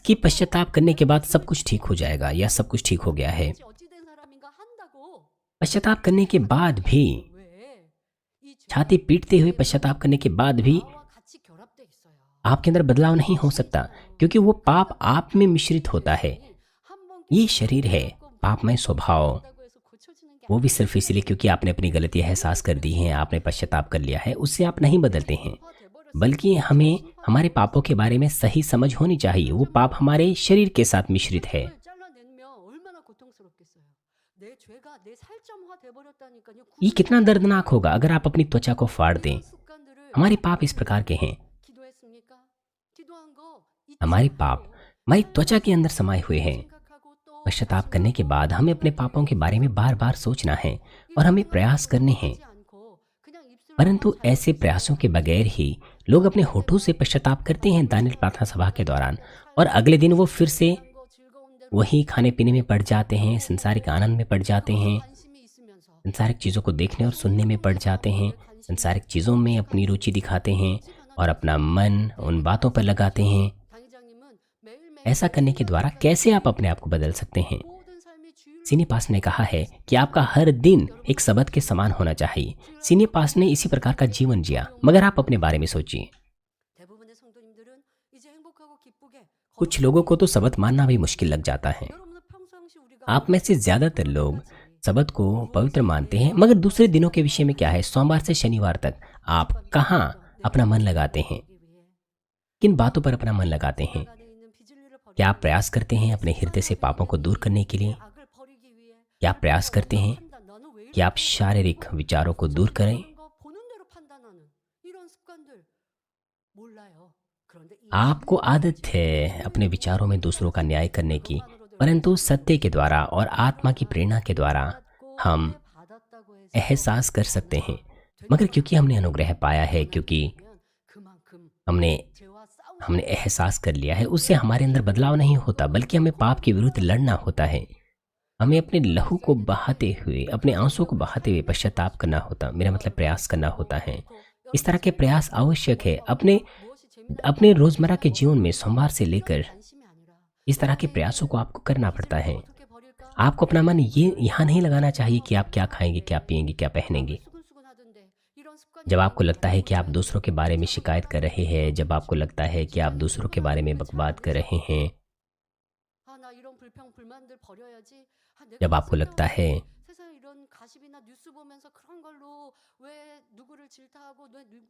[SPEAKER 1] कि पश्चाताप करने के बाद सब कुछ ठीक हो जाएगा या सब कुछ ठीक हो गया है।
[SPEAKER 2] 어찌된 사람인가 한다고
[SPEAKER 1] पश्चाताप करने के बाद भी,
[SPEAKER 2] 왜? 이
[SPEAKER 1] छाती पीटते हुए पश्चाताप करने के बाद भी
[SPEAKER 2] 죄와 같이 결합돼 있어요.
[SPEAKER 1] आपके अंदर बदलाव नहीं हो सकता, क्योंकि वो पाप आप में मिश्रित होता है।
[SPEAKER 2] 한번
[SPEAKER 1] ये शरीर है, पापमय स्वभाव,
[SPEAKER 2] 깨닫고 해서 고쳐지는 게
[SPEAKER 1] वो भी सिर्फ इसलिए क्योंकि आपने अपनी गलती एहसास कर दी है, आपने पश्चाताप कर लिया है, उससे आप नहीं बदलते हैं।
[SPEAKER 2] 돼버렸어요.
[SPEAKER 1] बल्कि हमें हमारे पापों के बारे में सही समझ होनी चाहिए। वो पाप हमारे शरीर के साथ मिश्रित है।
[SPEAKER 2] 그걸 잘라내면 얼마나 고통스럽겠어요. 내 죄가 내 살점화 돼버렸다니까요.
[SPEAKER 1] ये कितना दर्दनाक होगा अगर आप अपनी त्वचा को फाड़ दें।
[SPEAKER 2] 이런 습관들을
[SPEAKER 1] हमारे पाप इस प्रकार के हैं।
[SPEAKER 2] 기도했습니까? 기도한 거 잊지
[SPEAKER 1] हमारे
[SPEAKER 2] 말고
[SPEAKER 1] पाप हमारी त्वचा के अंदर समाये हुए हैं।
[SPEAKER 2] 생각하고 또
[SPEAKER 1] पश्चाताप करने के बाद हमें अपने पापों के बारे में बार बार सोचना है और हमें प्रयास करने हैं।
[SPEAKER 2] 하지 않고 그냥 입술로
[SPEAKER 1] परंतु ऐसे प्रयासों के बगैर ही लोग अपने होठों से पश्चाताप करते हैं दानियल प्रार्थना सभा के दौरान, और अगले दिन वो फिर से
[SPEAKER 2] 거 즐거운 대로
[SPEAKER 1] वही खाने पीने में पड़ जाते हैं, संसारिक आनंद में पड़ जाते हैं,
[SPEAKER 2] 관심이 있으면서
[SPEAKER 1] संसारिक चीज़ों को देखने और सुनने में पड़ जाते हैं, संसारिक चीज़ों में अपनी रुचि दिखाते हैं और अपना मन उन बातों पर लगाते हैं।
[SPEAKER 2] 당회장님은 매일매일
[SPEAKER 1] ऐसा करने के द्वारा कैसे आप अपने आप को बदल सकते हैं?
[SPEAKER 2] 모든 삶이 주일
[SPEAKER 1] सिनेपास ने कहा है कि आपका हर दिन एक सबत के समान होना चाहिए। सिनेपास ने इसी प्रकार का जीवन जिया, मगर आप अपने बारे में सोचिए।
[SPEAKER 2] 대부분의 성도님들은 이제 행복하고 기쁘게
[SPEAKER 1] कुछ लोगों को तो सबत मानना भी मुश्किल लग जाता है।
[SPEAKER 2] 여러분은 평상시 우리가
[SPEAKER 1] आप में से ज़्यादातर लोग सबत को पवित्र मानते हैं, मगर दूसरे दिनों के विषय में क्या है? सोमवार से शनिवार तक आप कहाँ अपना मन लगाते हैं? किन बातों पर अपना मन लगाते हैं?
[SPEAKER 2] 안에 있는 비질리를 버리기
[SPEAKER 1] क्या आप प्रयास करते हैं अपने हृदय से पापों को दूर करने के लिए?
[SPEAKER 2] 악을 버리기 위해
[SPEAKER 1] क्या आप प्रयास करते हैं
[SPEAKER 2] 판단 나는 왜
[SPEAKER 1] कि आप शारीरिक विचारों को दूर करें?
[SPEAKER 2] 거 보는 대로 판단하는 이런 습관들 몰라요. 그런데
[SPEAKER 1] आपको आदत है अपने विचारों में दूसरों का न्याय करने की, परंतु सत्य के द्वारा और आत्मा की प्रेरणा के द्वारा हम एहसास कर सकते हैं। मगर क्योंकि हमने अनुग्रह पाया है, क्योंकि हमने हमने एहसास कर लिया है, उससे हमारे अंदर बदलाव नहीं होता, बल्कि हमें पाप के विरुद्ध लड़ना होता है। हमें अपने लहू को बहाते हुए, अपने आंसू को बहाते हुए पश्चाताप करना होता, मेरा मतलब प्रयास करना होता है। इस तरह के प्रयास आवश्यक है। अपने अपने रोजमर्रा के जीवन में सोमवार से लेकर इस तरह के प्रयासों को आपको करना पड़ता है। आपको अपना मन ये यहाँ नहीं लगाना चाहिए कि आप क्या खाएंगे, क्या पिएंगे, क्या पहनेंगे। जब आपको लगता है कि आप दूसरों के बारे में शिकायत कर रहे हैं, जब आपको लगता है कि आप दूसरों के बारे में बकवाद कर रहे हैं, जब आपको लगता है
[SPEAKER 2] 가십이나 뉴스 보면서 그런 걸로 왜 누구를 질타하고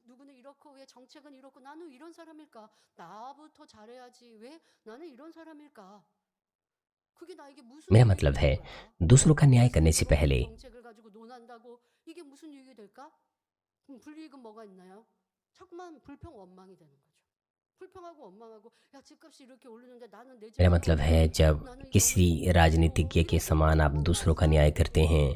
[SPEAKER 2] 누구는 이렇고 왜 정책은 이렇고 나는 이런 사람일까? 나부터 잘해야지. 왜 나는 이런 사람일까? 그게 나에게 무슨
[SPEAKER 1] मेरा
[SPEAKER 2] 유익이
[SPEAKER 1] मतलब
[SPEAKER 2] 되는
[SPEAKER 1] है
[SPEAKER 2] 거야?
[SPEAKER 1] दूसरों का न्याय करने से
[SPEAKER 2] 스스로
[SPEAKER 1] पहले
[SPEAKER 2] 정책을 가지고 논한다고 이게 무슨 유익이 될까? 그럼 불이익은 뭐가 있나요? 자꾸만 불평 원망이 되는 거죠. 불평하고 원망하고 야 집값이 이렇게 오르는데 나는 내
[SPEAKER 1] मेरा
[SPEAKER 2] 집값
[SPEAKER 1] मतलब है
[SPEAKER 2] 올리는데
[SPEAKER 1] जब
[SPEAKER 2] 나는 이거
[SPEAKER 1] किसी राजनीतिज्ञ के समान आप दूसरों का न्याय करते हैं,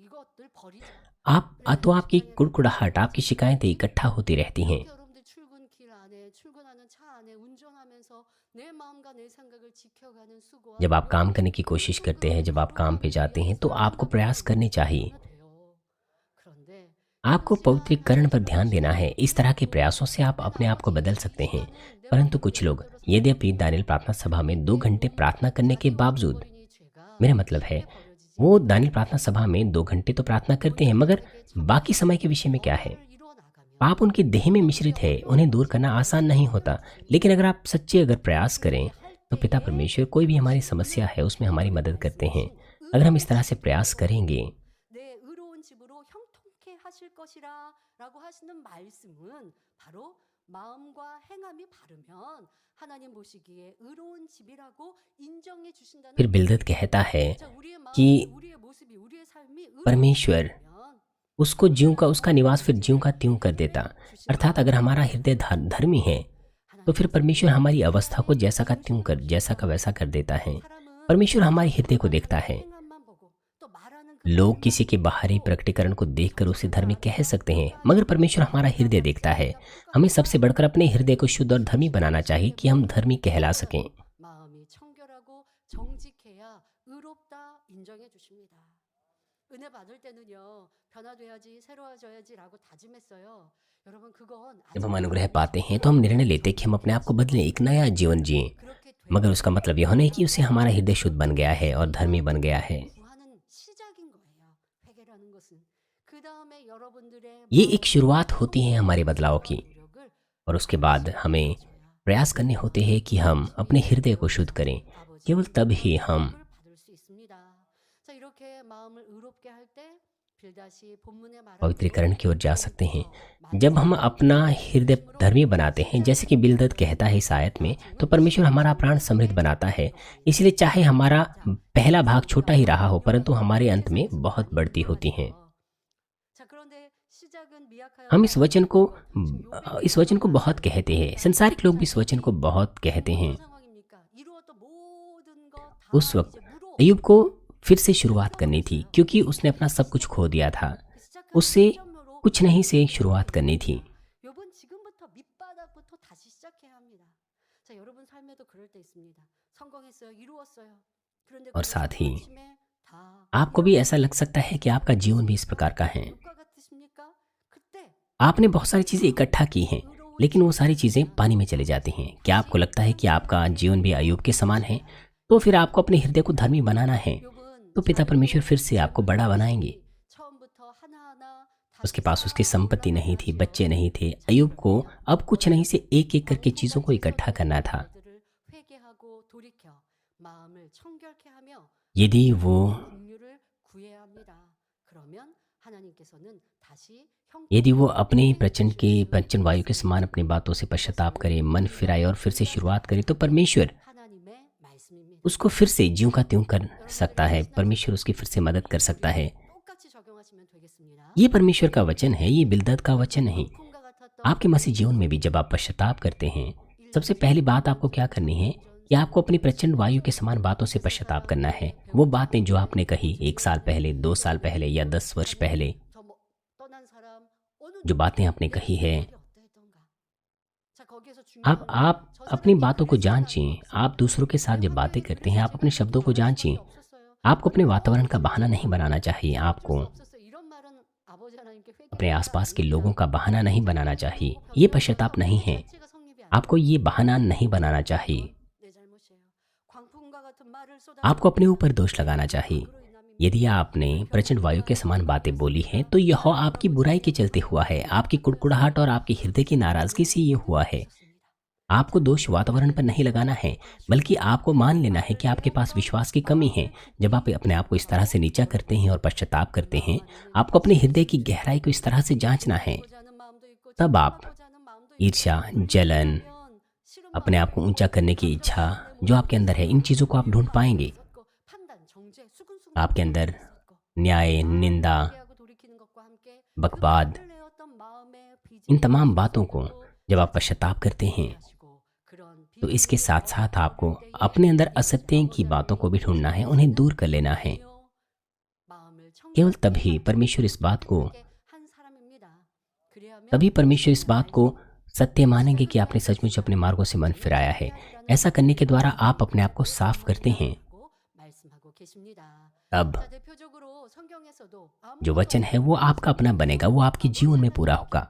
[SPEAKER 2] 이것들 버리자.
[SPEAKER 1] तो आपकी कुड़कुड़ाहट, आपकी शिकायतें इकट्ठा होती रहती हैं।
[SPEAKER 2] 그렇게 여러분들 출근길 안에 출근하는 차 안에 운전하면서 내 마음과 내 생각을 지켜가는 수고와
[SPEAKER 1] जब आप काम
[SPEAKER 2] 노력을
[SPEAKER 1] करने की कोशिश करते हैं, जब आप काम पे जाते हैं, तो आपको प्रयास करने चाहिए।
[SPEAKER 2] 돼요. 그런데
[SPEAKER 1] आपको पवित्रीकरण पर ध्यान देना है। इस तरह के प्रयासों से आप अपने आप को बदल सकते हैं। परंतु कुछ लोग, यद्यपि दानियल प्रार्थना सभा में 2 घंटे प्रार्थना करने के बावजूद, मेरा मतलब है वो दानियल प्रार्थना सभा में 2 घंटे तो प्रार्थना करते हैं, मगर बाकी समय के विषय में क्या है? पाप उनकी देह में मिश्रित है, उन्हें दूर करना आसान नहीं होता। लेकिन अगर आप सच्चे अगर प्रयास करें, तो पिता परमेश्वर कोई भी हमारी समस्या है उसमें हमारी मदद करते हैं। अगर हम इस तरह से प्रयास करेंगे,
[SPEAKER 2] 내 의로운 집으로 형통케 하실 것이라라고 하시는 말씀은 바로 마음과 행함이 바르면 하나님 보시기에 의로운 집이라고 인정해 주신다는
[SPEAKER 1] फिर बिलदद कहता है
[SPEAKER 2] 자, 우리의
[SPEAKER 1] कि
[SPEAKER 2] 마음이, 우리의 모습이, 우리의 삶이 의로운
[SPEAKER 1] परमेश्वर
[SPEAKER 2] 집이면
[SPEAKER 1] उसको ज्यों का, उसका निवास फिर ज्यों का त्यों कर देता। अर्थात अगर हमारा हृदय धर्मी है, तो फिर परमेश्वर हमारी अवस्था को जैसा का त्यों कर, जैसा का वैसा कर देता है। परमेश्वर हमारे हृदय को देखता है।
[SPEAKER 2] 행함만 보고 또 말하는 그
[SPEAKER 1] लोग किसी के बाहरी प्रकटीकरण को देखकर उसे धर्मी कह सकते हैं, मगर परमेश्वर हमारा हृदय देखता है। हमें सबसे बढ़कर अपने हृदय को शुद्ध और धर्मी बनाना चाहिए कि हम धर्मी कहला सकें।
[SPEAKER 2] 마음이 청결하고 정직해야 의롭다 인정해 주십니다. 은혜 받을 때는요. 변화돼야지, 새로워져야지라고 다짐했어요. 여러분 그건
[SPEAKER 1] जब हम अनुग्रह पाते हैं तो हम निर्णय लेते हैं कि हम अपने आप को बदलें, एक नया जीवन जिएं,
[SPEAKER 2] 그렇게
[SPEAKER 1] मगर उसका मतलब यह नहीं कि उससे हमारा हृदय शुद्ध बन गया है और धर्मी बन गया है।
[SPEAKER 2] 구하는 시작인 거예요. 회개라는 것은 그 다음에 여러분들의
[SPEAKER 1] ये एक शुरुआत होती है हमारे बदलाव की,
[SPEAKER 2] 노력을
[SPEAKER 1] और उसके बाद हमें प्रयास करने होते हैं कि हम अपने हृदय को शुद्ध करें। केवल तब ही हम
[SPEAKER 2] 받을 수 있습니다. 자 इ렇게 마음을 의롭게 할 때 빌다시 본문에 말한
[SPEAKER 1] पवित्रीकरण की ओर जा सकते हैं। जब हम अपना हृदय धर्मी बनाते हैं, जैसे कि बिलदद कहता है इस आयत में, तो परमेश्वर हमारा प्राण समृद्ध बनाता है। इसलिए चाहे हमारा पहला भाग छोटा ही रहा हो, परंतु हमारे अंत में बहुत बढ़ती होती हैं।
[SPEAKER 2] 자 그런데 시작은 미약하여
[SPEAKER 1] हम इस वचन को बहुत कहते हैं, संसारिक लोग भी इस वचन को बहुत कहते हैं।
[SPEAKER 2] 상황입니까? 이루었던 모든 거
[SPEAKER 1] उस वक्त अय्यूब को फिर से शुरुआत करनी थी, क्योंकि उसने अपना सब कुछ खो दिया था। उससे कुछ नहीं से शुरुआत करनी थी।
[SPEAKER 2] 여러분 지금부터 밑바닥부터 다시 시작해야 합니다. 자, 여러분 삶에도 그럴 때 있습니다. 성공했어요. 이루었어요. 그런데
[SPEAKER 1] और
[SPEAKER 2] 그것이
[SPEAKER 1] साथ ही
[SPEAKER 2] 하루아침에 다
[SPEAKER 1] आपको भी ऐसा लग सकता है कि आपका जीवन भी इस प्रकार का है।
[SPEAKER 2] 물과 같으십니까? 그때
[SPEAKER 1] आपने बहुत सारी चीज़ें इकट्ठा की हैं, लेकिन वो सारी चीज़ें पानी में चली जाती हैं। क्या आपको लगता है कि आपका जीवन भी अय्यूब के समान है? तो फिर आपको अपने हृदय को धर्मी बनाना है,
[SPEAKER 2] 욥은
[SPEAKER 1] तो पिता परमेश्वर फिर से आपको बड़ा बनाएंगे।
[SPEAKER 2] 처음부터 하나하나
[SPEAKER 1] उसके पास उसकी संपत्ति नहीं थी, बच्चे नहीं थे। अय्यूब को अब कुछ नहीं से एक एक करके चीज़ों को इकट्ठा करना था।
[SPEAKER 2] 것들을 회개하고 돌이켜 마음을 청결케 하며
[SPEAKER 1] यदि वो
[SPEAKER 2] 긍휼을 구해야 합니다. 그러면 하나님께서는 다시
[SPEAKER 1] यदि वो अपने प्रचंड वायु के समान अपनी बातों से पश्चाताप करे, मन फिराए और फिर से शुरुआत करे, तो परमेश्वर
[SPEAKER 2] 하나님의 말씀입니다.
[SPEAKER 1] उसको फिर से ज्यों का त्यों कर सकता है। परमेश्वर उसकी फिर से मदद कर सकता है।
[SPEAKER 2] 똑같이 적용하시면 되겠습니다.
[SPEAKER 1] ये परमेश्वर का वचन है, ये बिलदद का वचन नहीं।
[SPEAKER 2] 콩과 같았던
[SPEAKER 1] आपके मसीह जीवन में भी जब आप पश्चाताप करते हैं, सबसे पहली बात आपको क्या करनी है कि आपको अपनी प्रचंड वायु के समान बातों से पश्चाताप करना है। वो बातें जो आपने कही 1 साल पहले, 2 साल पहले या 10 वर्ष पहले, जो बातें आपने कही है, आप अपनी बातों को जांचें। आप दूसरों के साथ जब बातें करते हैं, आप अपने शब्दों को जांचें। आपको अपने वातावरण का बहाना नहीं बनाना चाहिए। आपको अपने आसपास के लोगों का बहाना नहीं बनाना चाहिए। ये पश्चाताप नहीं है। आपको ये बहाना नहीं बनाना चाहिए। आपको अपने ऊपर दोष लगाना चाहिए। यदि आपने प्रचंड वायु के समान बातें बोली हैं, तो यह आपकी बुराई के चलते हुआ है। आपकी कुड़कुड़ाहट और आपके हृदय की नाराजगी से ये हुआ है। आपको दोष वातावरण पर नहीं लगाना है, बल्कि आपको मान लेना है कि आपके पास विश्वास की कमी है। जब आप अपने आप को इस तरह से नीचा करते हैं और पश्चाताप करते हैं, आपको अपने हृदय की गहराई को इस तरह से जांचना है। तब आप ईर्ष्या, जलन, अपने आप को ऊंचा करने की इच्छा जो आपके अंदर है, इन चीज़ों को आप ढूंढ पाएंगे। आपके अंदर न्याय, निंदा, बकवाद, इन तमाम बातों को जब आप पश्चाताप करते हैं, तो इसके साथ साथ आपको अपने अंदर असत्य की बातों को भी ढूंढना है, उन्हें दूर कर लेना है। केवल तभी परमेश्वर इस बात को सत्य मानेंगे कि आपने सचमुच अपने मार्गों से मन फिराया है। ऐसा करने के द्वारा आप अपने आप को साफ करते हैं। अब जो वचन है वो आपका अपना बनेगा, वो आपके जीवन में पूरा होगा।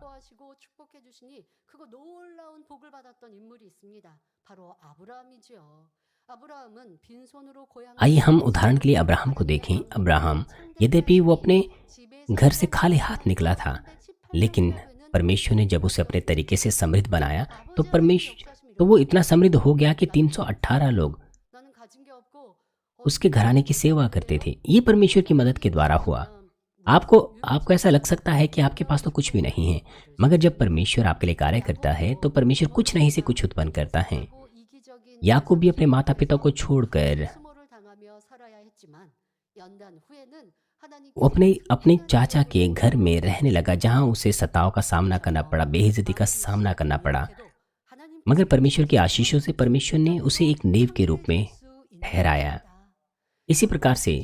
[SPEAKER 1] आइए हम उदाहरण के लिए अब्राहम को देखें। अब्राहम, यद्यपि वो अपने घर से खाली हाथ निकला था, लेकिन परमेश्वर ने जब उसे अपने तरीके से समृद्ध बनाया, तो वो इतना समृद्ध हो गया कि 318 लोग उसके घराने की सेवा करते थे। ये परमेश्वर की मदद के द्वारा हुआ। आपको ऐसा लग सकता है कि आपके पास तो कुछ भी नहीं है, मगर जब परमेश्वर आपके लिए कार्य करता है, तो परमेश्वर कुछ नहीं से कुछ उत्पन्न करता है। याकूब भी अपने माता पिता को छोड़कर वो अपने चाचा के घर में रहने लगा, जहां उसे सताव का सामना करना पड़ा, बेइज्जती का सामना करना पड़ा। मगर परमेश्वर की आशीषों से परमेश्वर ने उसे एक नींव के रूप में ठहराया। इसी प्रकार से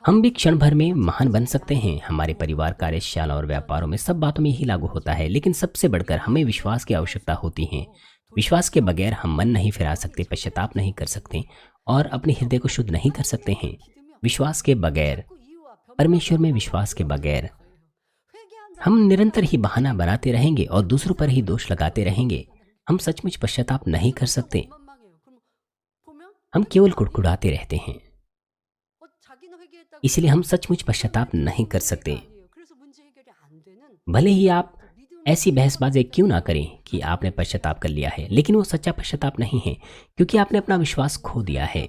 [SPEAKER 1] हम भी क्षण भर में महान बन सकते हैं। हमारे परिवार, कार्यशाला और व्यापारों में सब बातों में यही लागू होता है। लेकिन सबसे बढ़कर हमें विश्वास की आवश्यकता होती है। विश्वास के बगैर हम मन नहीं फिरा सकते, पश्चाताप नहीं कर सकते और अपने हृदय को शुद्ध नहीं कर सकते हैं। विश्वास के बगैर, परमेश्वर में विश्वास के बगैर हम निरंतर ही बहाना बनाते रहेंगे और दूसरों पर ही दोष लगाते रहेंगे। हम सचमुच पश्चाताप नहीं कर सकते। हम केवल कुड़कुड़ाते रहते हैं, इसलिए हम सचमुच पश्चाताप नहीं कर सकते। भले ही आप ऐसी बहसबाजी क्यों ना करें कि आपने पश्चाताप कर लिया है, लेकिन वो सच्चा पश्चाताप नहीं है, क्योंकि आपने अपना विश्वास खो दिया है।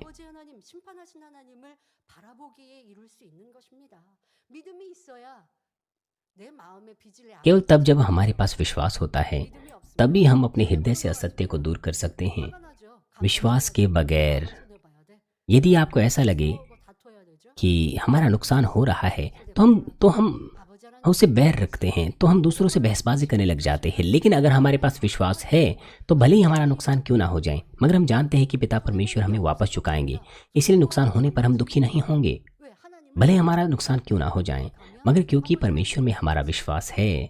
[SPEAKER 1] केवल तब जब हमारे पास विश्वास होता है, तभी हम अपने हृदय से असत्य को दूर कर सकते हैं। विश्वास के बगैर, यदि आपको ऐसा लगे कि हमारा नुकसान हो रहा है, तो हम उससे बैर रखते हैं, तो हम दूसरों से बहसबाजी करने लग जाते हैं। लेकिन अगर हमारे पास विश्वास है, तो भले ही हमारा नुकसान क्यों ना हो जाए, मगर हम जानते हैं कि पिता परमेश्वर हमें वापस चुकाएंगे। इसलिए नुकसान होने पर हम दुखी नहीं होंगे, भले हमारा नुकसान क्यों ना हो जाए, मगर क्योंकि परमेश्वर में हमारा विश्वास है,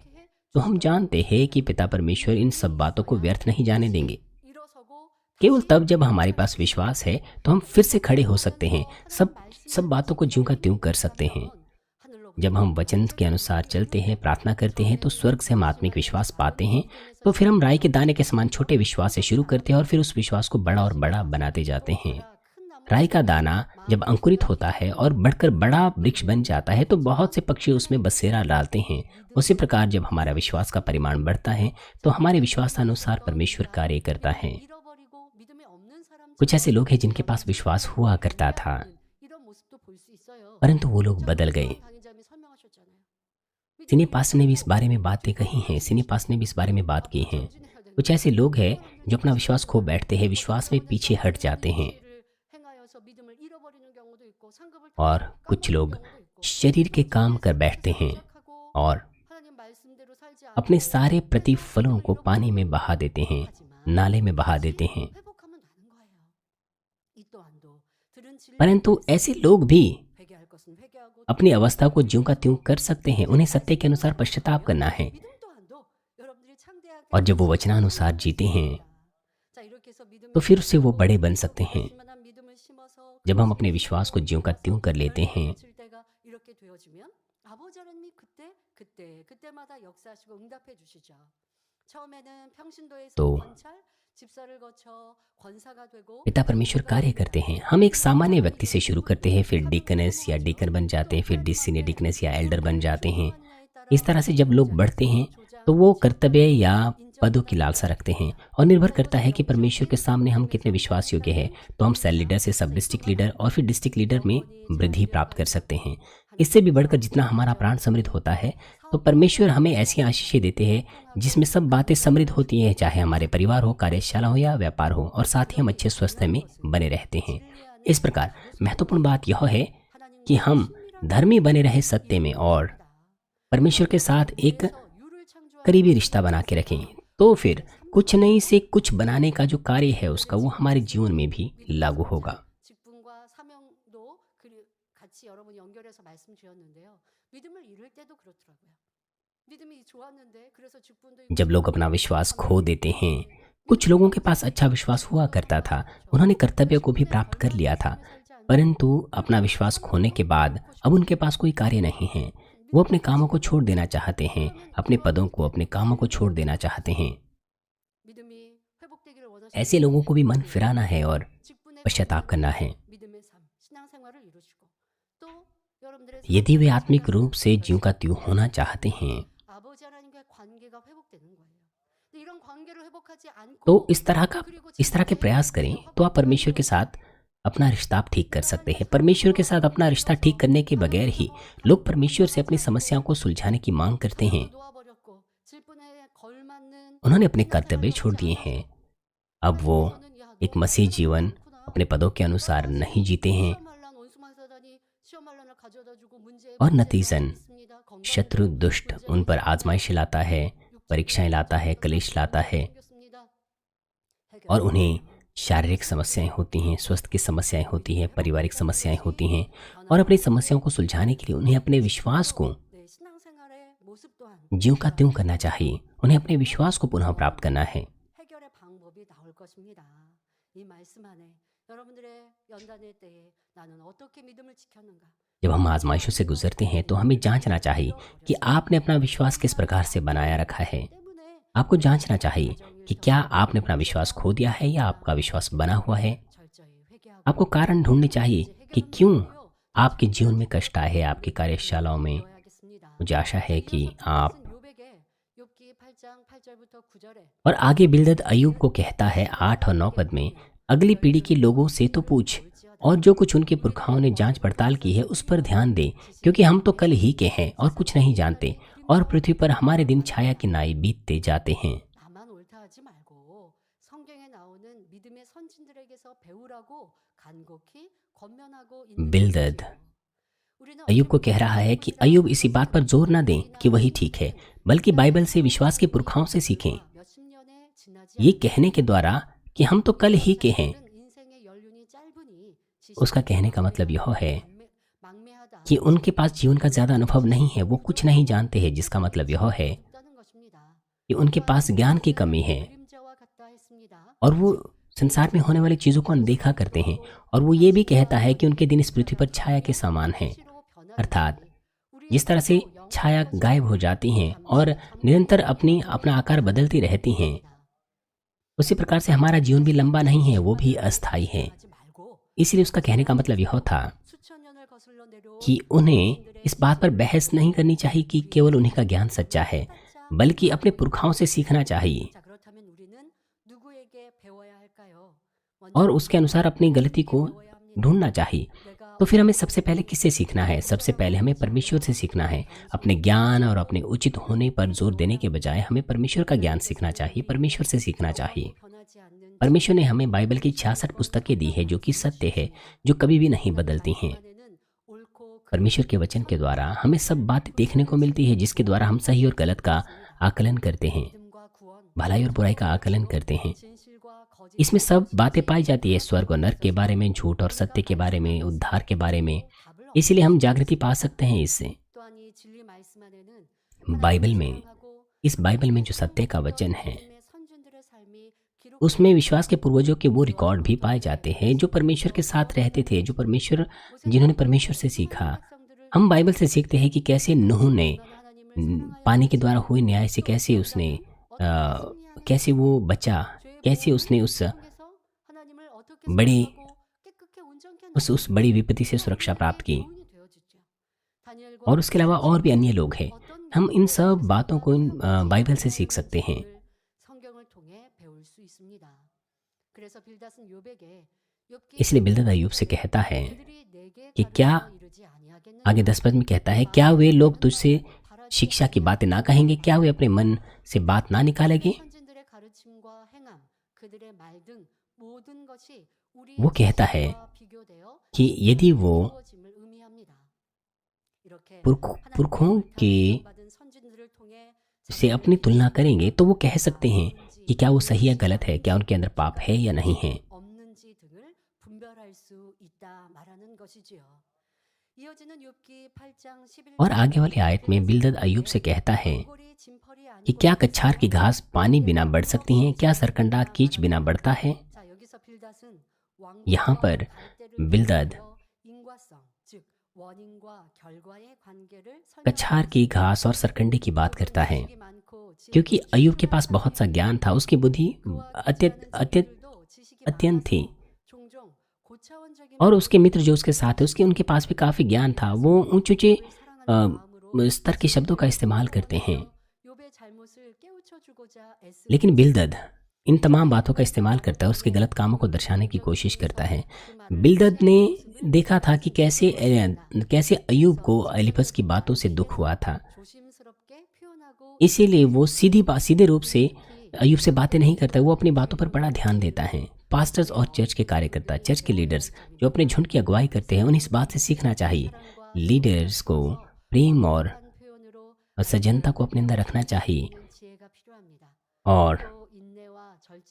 [SPEAKER 1] तो हम जानते हैं कि पिता परमेश्वर इन सब बातों को व्यर्थ नहीं जाने देंगे। केवल तब जब हमारे पास विश्वास है, तो हम फिर से खड़े हो सकते हैं, सब बातों को ज्यों का त्यों कर सकते हैं। जब हम वचन के अनुसार चलते हैं, प्रार्थना करते हैं, तो स्वर्ग से हम आत्मिक विश्वास पाते हैं। तो फिर हम राई के दाने के समान छोटे विश्वास से शुरू करते हैं और फिर उस विश्वास को बड़ा और बड़ा बनाते जाते हैं। राई का दाना जब अंकुरित होता है और बढ़कर बड़ा वृक्ष बन जाता है, तो बहुत से पक्षी उसमें बसेरा डालते हैं। उसी प्रकार जब हमारा विश्वास का परिमाण बढ़ता है, तो हमारे विश्वासानुसार परमेश्वर कार्य करता है। कुछ ऐसे लोग हैं जिनके पास विश्वास हुआ करता था, परंतु वो लोग बदल गए। सिनेपास ने भी इस बारे में बातें कही हैं, सिनेपास ने भी इस बारे में बात की है। कुछ ऐसे लोग हैं जो अपना विश्वास खो बैठते हैं, विश्वास में पीछे हट जाते हैं, और कुछ लोग शरीर के काम कर बैठते हैं और अपने सारे प्रतिफलों को पानी में बहा देते हैं, नाले में बहा देते हैं।
[SPEAKER 2] 회복하면 되는 거예요. 이 또한도 들은
[SPEAKER 1] परंतु
[SPEAKER 2] 진리를
[SPEAKER 1] ऐसे लोग भी
[SPEAKER 2] 회개할 것은 회개하고
[SPEAKER 1] अपनी अवस्था को ज्यों का त्यों कर सकते हैं। उन्हें सत्य के अनुसार पश्चाताप करना है,
[SPEAKER 2] 믿음 또한도 여러분들이 창대하게
[SPEAKER 1] और जब वो वचनानुसार जीते हैं
[SPEAKER 2] 자, 이렇게 해서 믿음을
[SPEAKER 1] तो फिर उससे वो बड़े बन सकते हैं।
[SPEAKER 2] 심한 믿음을 심어서
[SPEAKER 1] जब हम अपने विश्वास को ज्यों का त्यों कर लेते हैं
[SPEAKER 2] 칠 때가 이렇게 되어지면 아버지 하나님이 그때마다 역사하시고 응답해 주시죠. 처음에는 평신도에서
[SPEAKER 1] तो
[SPEAKER 2] 권찰 집사를 거쳐 권사가 되고
[SPEAKER 1] पिता परमेश्वर कार्य करते हैं। हम एक सामान्य व्यक्ति से शुरू करते हैं, फिर डिकनेस या डिकन बन जाते हैं, फिर सीनियर डिकनेस या एल्डर बन जाते हैं। इस तरह से जब लोग बढ़ते हैं तो वो कर्तव्य या पदों की लालसा रखते हैं, और निर्भर करता है कि परमेश्वर के सामने हम कितने विश्वास योग्य हैं। तो हम सेल लीडर से सब डिस्ट्रिक्ट लीडर और फिर डिस्ट्रिक्ट लीडर में वृद्धि प्राप्त कर सकते हैं। इससे भी बढ़कर जितना हमारा प्राण समृद्ध होता है, तो परमेश्वर हमें ऐसी आशीषें देते हैं जिसमें सब बातें समृद्ध होती हैं, चाहे हमारे परिवार हो, कार्यशाला हो या व्यापार हो, और साथ ही हम अच्छे स्वास्थ्य में बने रहते हैं। इस प्रकार महत्वपूर्ण बात यह है कि हम धर्मी बने रहे सत्य में, और परमेश्वर के साथ एक करीबी रिश्ता बना के रखें। तो फिर कुछ नहीं से कुछ बनाने का जो कार्य है उसका, वो हमारे जीवन में भी लागू होगा।
[SPEAKER 2] 직분과 사명도 같이 여러분 연결해서 말씀 주셨는데요. 믿음을 잃을 때도 그렇더라고요. 믿음이 좋았는데 그래서 직분도
[SPEAKER 1] जब लोग अपना विश्वास खो देते हैं, कुछ लोगों के पास अच्छा विश्वास हुआ करता था, उन्होंने कर्तव्य को भी प्राप्त कर लिया था, परंतु अपना विश्वास खोने के बाद अब उनके पास कोई कार्य नहीं है। वो अपने कामों को छोड़ देना चाहते हैं, अपने पदों को, अपने कामों को छोड़ देना चाहते हैं।
[SPEAKER 2] 믿음이 회복되기를
[SPEAKER 1] ऐसे
[SPEAKER 2] 원하시는
[SPEAKER 1] लोगों को भी मन फिराना है और
[SPEAKER 2] 직분의
[SPEAKER 1] पश्चाताप करना है।
[SPEAKER 2] 믿음의 삶, 신앙생활을 이루시고 또 여러분들의
[SPEAKER 1] यदि वे आत्मिक रूप से ज्यों का त्यों होना चाहते हैं,
[SPEAKER 2] 아버지 하나님과의 관계가 회복되는 거예요. 근데 이런 관계를 회복하지 않고
[SPEAKER 1] तो इस तरह के प्रयास करें तो आप परमेश्वर के साथ अपना रिश्ता आप ठीक कर सकते हैं। परमेश्वर के साथ अपना रिश्ता ठीक करने के बगैर ही लोग परमेश्वर से अपनी समस्याओं को सुलझाने की मांग करते हैं।
[SPEAKER 2] 놓아버렸고 질분에 걸맞는
[SPEAKER 1] उन्होंने अपने कर्तव्य छोड़ दिए हैं। अब वो एक मसीह जीवन अपने पदों के अनुसार नहीं जीते हैं, और नतीजन शत्रु दुष्ट उन पर आजमाइश लाता है, परीक्षाएं लाता है, कलेश लाता है, और उन्हें शारीरिक समस्याएं होती हैं, स्वास्थ्य की समस्याएं होती हैं, पारिवारिक समस्याएं होती हैं, और अपनी समस्याओं को सुलझाने के लिए उन्हें अपने विश्वास को ज्यों का त्यों करना चाहिए। उन्हें अपने विश्वास को पुनः प्राप्त करना है।
[SPEAKER 2] 해결의 방법이 나올 것입니다. 이 말씀 안에 여러분들의 연단의 때에 나는 어떻게 믿음을 지켰는가?
[SPEAKER 1] जब हम आजमाइशों से गुजरते हैं तो हमें जांचना चाहिए कि आपने अपना विश्वास किस प्रकार से बनाया रखा है।
[SPEAKER 2] 때문에
[SPEAKER 1] आपको जांचना चाहिए कि क्या आपने अपना विश्वास खो दिया है या आपका विश्वास बना हुआ है।
[SPEAKER 2] 철저히 회개하고
[SPEAKER 1] आपको कारण ढूंढने चाहिए कि क्यों आपके जीवन में कष्ट आए हैं, आपकी कार्यशालाओं में।
[SPEAKER 2] 배워야겠습니다.
[SPEAKER 1] मुझे आशा है कि आप
[SPEAKER 2] 요백에 욥기 8장 8절부터 9절에
[SPEAKER 1] और आगे बिलदद अय्यूब को कहता है 8 और 9 पद में, अगली पीढ़ी के लोगों से तो पूछ, और जो कुछ उनके पुरखाओं ने जांच पड़ताल की है उस पर ध्यान दे, क्योंकि हम तो कल ही के हैं और कुछ नहीं जानते, और पृथ्वी पर हमारे दिन छाया की नाई बीतते जाते हैं।
[SPEAKER 2] 나만 옳다 하지 말고 성경에 나오는 믿음의 선진들에게서 배우라고 간곡히 권면하고 있는
[SPEAKER 1] बिलदद
[SPEAKER 2] 것이죠. 우리는
[SPEAKER 1] अय्यूब को कह रहा है कि अय्यूब इसी बात पर जोर न दें कि वही ठीक है, बल्कि बाइबल से, विश्वास के पुरखाओं से सीखें।
[SPEAKER 2] 몇십 년에 지나지
[SPEAKER 1] ये कहने के द्वारा कि हम तो कल ही के हैं,
[SPEAKER 2] 인생의 연륜이 짧으니
[SPEAKER 1] उसका कहने का मतलब यह है
[SPEAKER 2] 망매하다
[SPEAKER 1] कि उनके पास जीवन का ज़्यादा अनुभव नहीं है, वो कुछ नहीं जानते हैं, जिसका मतलब यह है
[SPEAKER 2] 없다는 것입니다.
[SPEAKER 1] कि उनके पास ज्ञान की कमी है,
[SPEAKER 2] 그림자와 같다 했습니다.
[SPEAKER 1] और वो संसार में होने वाली चीज़ों को अनदेखा करते हैं। और वो ये भी कहता है कि उनके दिन इस पृथ्वी पर छाया के समान हैं, अर्थात जिस तरह से छाया गायब हो जाती हैं और निरंतर अपना आकार बदलती रहती हैं, उसी प्रकार से हमारा जीवन भी लंबा नहीं है, वो भी अस्थायी है।
[SPEAKER 2] 하지 말고
[SPEAKER 1] इसलिए उसका कहने का मतलब यह था
[SPEAKER 2] 수천 년을 거슬러 내려온
[SPEAKER 1] कि उन्हें इस बात पर बहस नहीं करनी चाहिए कि केवल उन्हीं का ज्ञान सच्चा है, बल्कि अपने पुरखाओं से सीखना चाहिए
[SPEAKER 2] 자, 그렇다면 우리는 누구에게 배워야 할까요?
[SPEAKER 1] और उसके अनुसार अपनी गलती को ढूंढना चाहिए। तो फिर हमें सबसे पहले किससे सीखना है? सबसे पहले हमें परमेश्वर से सीखना है। अपने ज्ञान और अपने उचित होने पर जोर देने के बजाय हमें परमेश्वर का ज्ञान सीखना चाहिए, परमेश्वर से सीखना चाहिए।
[SPEAKER 2] 변하지 않는
[SPEAKER 1] परमेश्वर ने हमें बाइबल की 66 पुस्तकें दी है, जो कि सत्य है, जो कभी भी नहीं बदलती हैं।
[SPEAKER 2] 안에는 옳고
[SPEAKER 1] परमेश्वर के वचन के द्वारा हमें सब बात देखने को मिलती है, जिसके द्वारा हम सही और गलत का आकलन करते हैं,
[SPEAKER 2] 믿음과 구원,
[SPEAKER 1] भलाई और बुराई का आकलन करते हैं।
[SPEAKER 2] 진실과 거짓,
[SPEAKER 1] इसमें सब बातें पाई जाती है, स्वर्ग और नरक के बारे में, झूठ और सत्य के बारे में, उद्धार के बारे में।
[SPEAKER 2] 답을
[SPEAKER 1] इसलिए हम जागृति पा सकते हैं इससे।
[SPEAKER 2] 또한 이 진리 말씀 안에는
[SPEAKER 1] बाइबल में, इस बाइबल में जो सत्य का वचन है,
[SPEAKER 2] 하나님의 선진들의 삶이 기록
[SPEAKER 1] उसमें विश्वास के पूर्वजों के वो रिकॉर्ड भी पाए जाते हैं जो परमेश्वर के साथ रहते थे, जो परमेश्वर, जिन्होंने परमेश्वर से सीखा। हम बाइबल से सीखते हैं कि कैसे नूह ने पानी के द्वारा हुए न्याय से कैसे उसने कैसे वो बचा, कैसे उसने बड़ी उस बड़ी विपत्ति से सुरक्षा प्राप्त की। और उसके अलावा और भी अन्य लोग हैं। हम इन सब बातों को बाइबल से सीख सकते हैं। इसलिए बिल्दद अय्यूब से कहता है कि क्या, आगे 10 पद में कहता है, क्या वे लोग तुझसे शिक्षा की बातें ना कहेंगे? क्या वे अपने मन से बात ना निकालेंगे? वो कहता है कि यदि वो पुरखों के से अपनी तुलना करेंगे तो वो कह सकते हैं कि क्या वो सही या गलत है, क्या उनके अंदर पाप है या नहीं है। और आगे वाली आयत में बिल्दद अय्यूब से कहता है कि क्या कछार की घास पानी बिना बढ़ सकती हैं? क्या सरकंडा कीच बिना बढ़ता है? यहाँ पर बिल्दद कछार की घास और सरकंडे की बात करता है, क्योंकि अय्यूब के पास बहुत सा ज्ञान था, उसकी बुद्धि अत्यंत थी, और उसके मित्र जो उसके साथ थे उनके पास भी काफी ज्ञान था। वो ऊंचे ऊंचे स्तर के शब्दों का इस्तेमाल करते हैं, लेकिन बिल्दद इन तमाम बातों का इस्तेमाल करता है, उसके गलत कामों को दर्शाने की कोशिश करता है। बिल्दद ने देखा था कि कैसे अय्यूब को एलीफज की बातों से दुख हुआ था, इसीलिए वो सीधे रूप से अय्यूब से बातें नहीं करता, वो अपनी बातों पर बड़ा ध्यान देता है। पास्टर्स और चर्च के कार्यकर्ता, चर्च के लीडर्स जो अपने झुंड की अगुवाई करते हैं, उन्हें इस बात से सीखना चाहिए। लीडर्स को प्रेम और सजनता को अपने अंदर रखना चाहिए, और